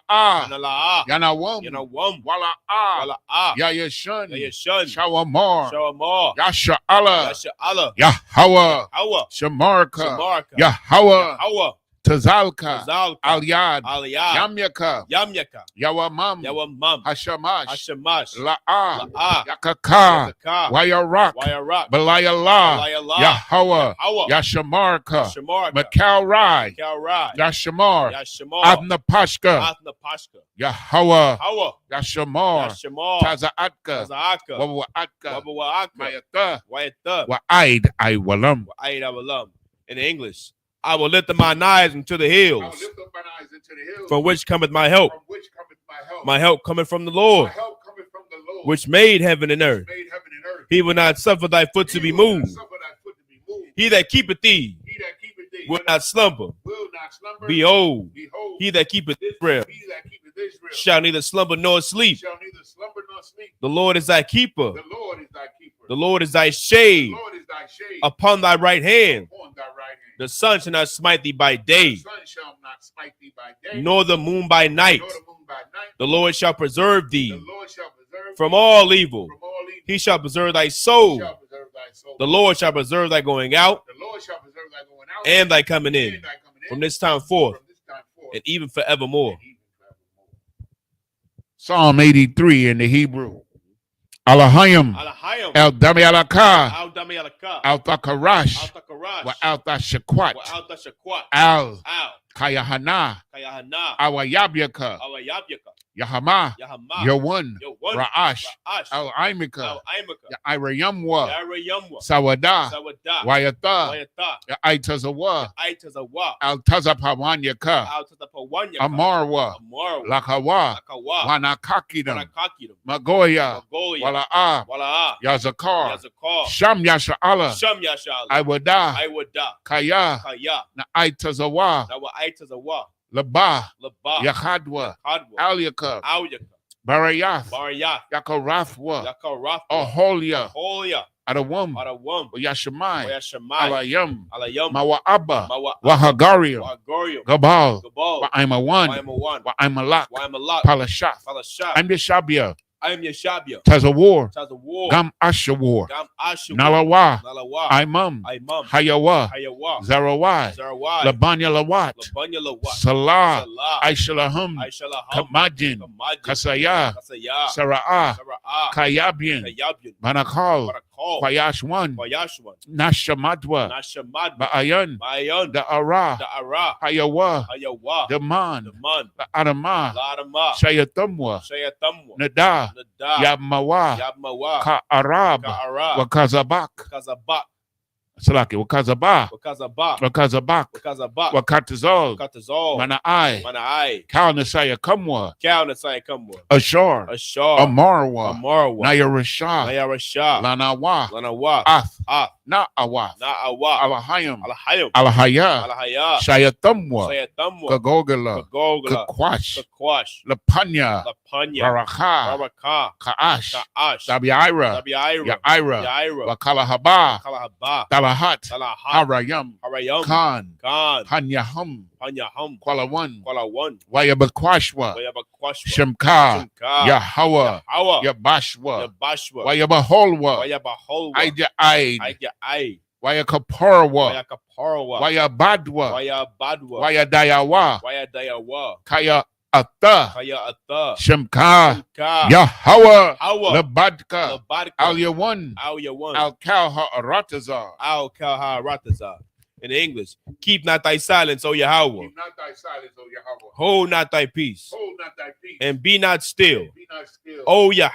Hanala'a,
Yanawam,
Yanawam,
Wala'a,
Wala'a,
Yayashun,
Yayashun,
Shawamar,
Shawamar,
Yasha'ala,
Yasha'ala,
Yahweh,
Hawa,
Shamarka,
Shamarka,
Yahweh,
Hawa,
Tazalka,
Tazalka,
Alyad,
Aliyah,
Yamyaka,
Yamyaka,
Yawamam,
Yawamam,
Hashamash,
Hashamash,
La'a,
La'a,
Yakaka,
Yakaka,
Wayarak,
Wayarak,
Belayala,
Balayala,
Yahweh,
Hawa,
Yashamarka,
Shamarka,
Makalrai,
Kalrai,
Yashamar,
Yashamar,
Adnapashka,
Athnapashka,
Yahweh,
Hawa,
Yashamar,
Yashamar,
Tazaatka,
Tazaaka,
Wawaatka,
Wabawaaka,
Mayata,
Wayata,
Wa'aid Iwalam.
Wa'aid Awalam. In English, I will lift up mine eyes into the hills,
Lift up mine eyes into the hills,
from which cometh my help.
from which cometh my help.
My help cometh from the
My
Lord,
help cometh from the Lord,
which made heaven and earth.
made heaven and earth.
He will not suffer thy foot to be
He will not
moved.
suffer thy foot to be moved.
He that keepeth thee
He that keepeth thee
will not slumber.
will not slumber.
Behold,
Behold,
he that keepeth Israel
he that keepeth Israel
shall neither slumber nor sleep.
shall neither slumber nor sleep.
The Lord is thy keeper.
The Lord is thy keeper.
The Lord is thy
The
shade
Lord is thy shade
upon thy right hand.
upon thy right hand.
The sun shall not smite thee by
The
day,
sun shall not smite thee by day,
nor the moon by night.
nor the moon by night.
The Lord shall preserve
The
thee
Lord shall preserve
from
thee
all evil.
from all evil.
He shall preserve thy
He
soul.
shall preserve thy soul.
The Lord shall preserve thy going out
The Lord shall preserve thy going out
and thy coming in,
and thy coming in
from this time forth
from this time forth
and even forevermore.
and even forevermore. Psalm 83 in the Hebrew. Alahayim,
Alahayim,
El Dami Alaka,
Al Dami Alaka,
Al Takarash,
Al Takarash,
Wa Al Tashakwat,
Al Tashakwat,
Al
Al
Kayahana,
Kayahana,
Awayabyaka,
Awayabyaka,
Yahama,
Yahama,
Yawan,
Yawan,
Ra'ash,
Ra'ash,
Al Imika,
Al Imaka,
Irayamwa,
Yarayamwa,
Sawada,
Sawada,
Wayata,
Wayata,
Aitazawa,
Aitazawa,
Al Tazapawanyaka,
Al Tatapawanya,
Amarwa,
Amar,
Lakawa,
Lakawa,
Wanakakidam,
Wanakakidam,
Magoya,
Magoya,
Wala'a,
Wala'a,
Yazakar,
Yazakar,
Sham Yasha'ala,
Sham Yashala,
Iwada,
Iwada,
Kaya,
Kaya,
Na Aitazawa,
Nawa Aitazawa,
Laba,
Laba,
Yachadwa,
Hadwa,
Alyaka,
Awyaka,
Barayath,
Barayat,
Yakarathwa,
Yakarathwa,
Aholia,
Aholia,
Adawam,
Adawam,
Yashamai,
Oyashamai,
Alayam,
Alayam,
Mawa'aba,
Mawa,
Wahagarium,
Wagorium,
Gabal,
Gabal,
Wa'aimawan,
Waimawan,
Wa'aimalak,
Waimalak,
Palashath,
Palashat,
I'm Yeshabia,
I am Yeshabia,
Tazawar,
Tazawar,
Gam Ashawar,
Gam Ashu,
Nalawa,
Nalawa,
Imam,
Imam,
Hayawa,
Hayawa,
Zarawai,
Zarawai,
Labanya Lawat,
Labanya Lawat,
Salah,
Salah,
Aishalahum,
Aishalaham,
Kamajin,
Kamajin,
Kasaya,
Kasaya,
Sara'ah,
Sara'ah,
Kayabian,
Kayabin,
Manakal,
Barakal,
Kwayashwan,
Kwayashwan,
Nashamadwa,
Nashamad,
Ba'ayan,
Mayan,
the Ara,
the Ara,
Hayawa,
Hayawa,
the Man,
the Man,
the Adama,
Ladama,
Shayatumwa,
Shayatamwa,
Nada,
Nada,
Yabmawa,
Yabmawa,
Ka Arab,
Ka'ara,
Wakazabak,
Kazabak,
Salaki, Wakazaba,
Wakazabak,
Wakazabak,
Wakazabak,
Wakatazol,
Katazol,
Mana'ai,
Mana'ai,
Kalnasaya Kamwa,
Kaunasai Kamwa,
Ashar,
Ashar,
Amarwa,
Amarwa,
Nayarashah,
Nayarashah,
Lanawa,
Lanawa,
Ath,
Ath,
Na'awath,
Na'awa,
Alahayim,
Alahayim,
Alahaya,
Alahaya,
Shayatumwa,
Sayatamwa,
Kagogala,
Kagogla,
Kakwash,
Kakwash,
Lapanya,
Lapanya,
Barakah,
Baraka,
Kaash,
Ka'ash,
Dabiira,
Dabiira,
Yaira,
Yaira,
Wakalahaba,
Kalahaba,
Dalahat,
Talahat,
Harayam,
Harayam,
Khan,
Khan,
Panyahum,
Panyaham,
Kwalawan,
Kwalawan,
Wayabakwashwa,
Wayabakwashwa,
Shemka,
Shimka,
Yahawa,
Yahawa,
Yabashwa,
Yabashwa,
Wayabaholwa,
Wayabaholwa,
Aida Aid,
Aida Ai,
Wayakaparwa,
Wayakaparwa,
Wayabadwa,
Wayabadwa,
Wayadayawa,
Wayadayawa,
Kaya Atta,
Kaya Atta,
Shemka,
Shimka,
Yahawa,
Hawa,
Labadka,
Labadka,
Al Yawan,
Al Yawan,
Al Kalha Aratazar.
Al Kalha Ratazar. In English, keep not thy silence, O Yahweh.
Keep not thy silence, O Yahweh.
Hold not thy peace,
Hold not thy peace.
and be not still,
Be not still.
O
O
Yahweh.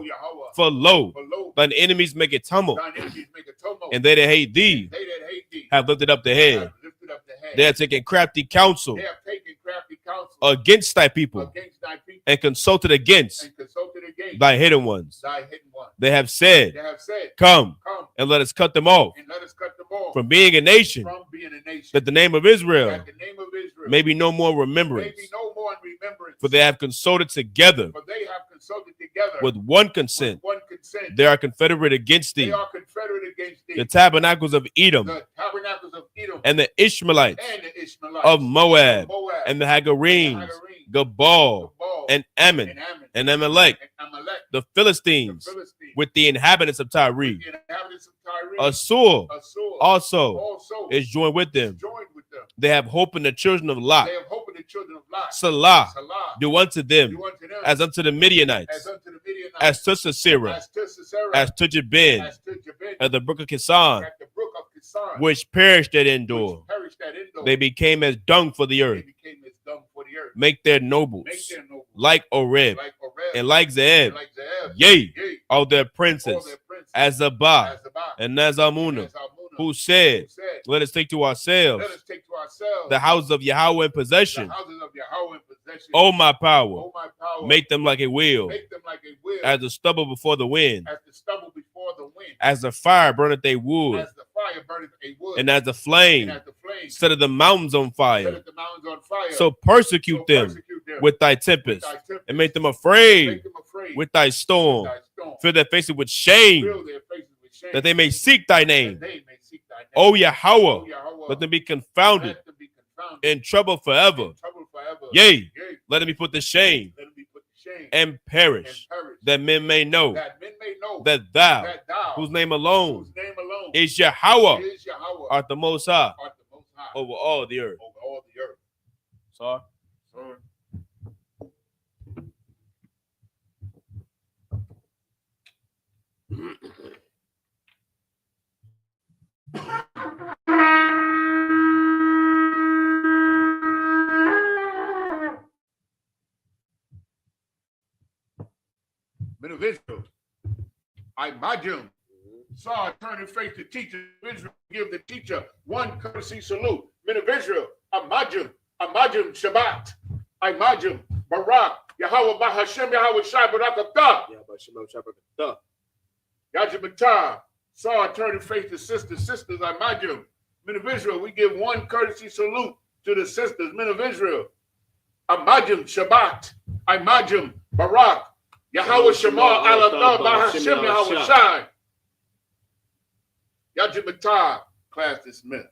Yahweh.
For lo,
For lo,
thine enemies make it tumult,
thine enemies make a tumult.
and they that hate thee
They that hate thee
have lifted up the head.
have lifted up the head.
They have taken crafty counsel
They have taken crafty counsel
against thy people,
against thy people
and consulted against
and consulted against
thy hidden ones.
thy hidden ones.
They have said,
They have said,
come
come
and let us cut them off
and let us cut them off
from being a nation,
from being a nation.
that the name of Israel
That the name of Israel
may be no more
may
remembrance.
be no more in remembrance.
For they have consulted together
For they have consulted together
with one consent.
one consent.
They are confederate against
They
thee.
are confederate against thee.
The tabernacles of Edom
The tabernacles of Edom
and the Ishmaelites
and the Ishmaelites
of Moab
Moab
and the Hagarenes, Gabal
Gabal,
and Ammon
and Ammon
and Amalek,
and Amalek,
the
the
Philistines
Philistines,
with the inhabitants of Tyre.
the inhabitants of Tyre.
Assur
Assur
also
also
is joined with them.
joined with them.
They have hope in the children of Lot.
They have hope in the children of Lot.
Salah,
Salah,
do unto them
do unto them
as unto the Midianites,
as unto the Midianites,
as to Sisera,
as to Sisera,
as to Jabin,
as to Jabin,
at the brook of Kison,
at the brook of Kison,
which perished at Endor.
which perished at Endor.
They became as dung for the
They
earth.
became as dung for the earth.
Make their nobles
Make their nobles
like Oreb
like Oreb
and like Zeeb.
and like Zeeb.
Yea,
Yea,
all their
all
princes,
their princes,
as Zabah
as Sabbah,
and Nazamuna,
as Almunah,
who said,
who said,
let us take to ourselves
let us take to ourselves
the houses of Yahweh in
the
possession.
houses of Yahweh in possession.
O my power,
O my power,
make them like a wheel,
make them like a wheel,
as the stubble before the wind,
as the stubble before the wind,
as the fire burneth a wood,
as the fire burneth a wood,
and as the
and
flame
as the flame
set of the mountains on fire.
set the mountains on fire.
So persecute them with thy tempest,
thy tempest,
and make them afraid
make them afraid
with thy storm.
thy storm.
Fill their faces with shame,
Fill their faces with shame,
that they may seek thy
that
name.
they may seek thy name.
O Yahweh,
O Yahweh,
let them be confounded,
let them be confounded,
in trouble forever.
in trouble forever.
Yea,
Yea,
let them be put to shame
let them be put to shame
and perish, that men may know
that men may know
that thou,
that thou,
whose name alone
whose name alone
is Yahweh,
is Yahweh,
art the Most High
art the Most High
over all the earth.
over all the earth.
Sorry.
So, men of Israel, I imagine saw turning face to teacher of Israel, give the teacher one courtesy salute. Men of Israel, imagine Shabbat, imagine Barak, Yahweh Bahashem, Yahweh Shai Barakatah, Yajibatah, saw turning face to sisters, imagine. Men of Israel, we give one courtesy salute to the sisters, men of Israel. Imagine Shabbat, imagine Barak, Yahweh Shema, Allah, Bahashem, Yahweh Shai. Yajibatah, class dismissed.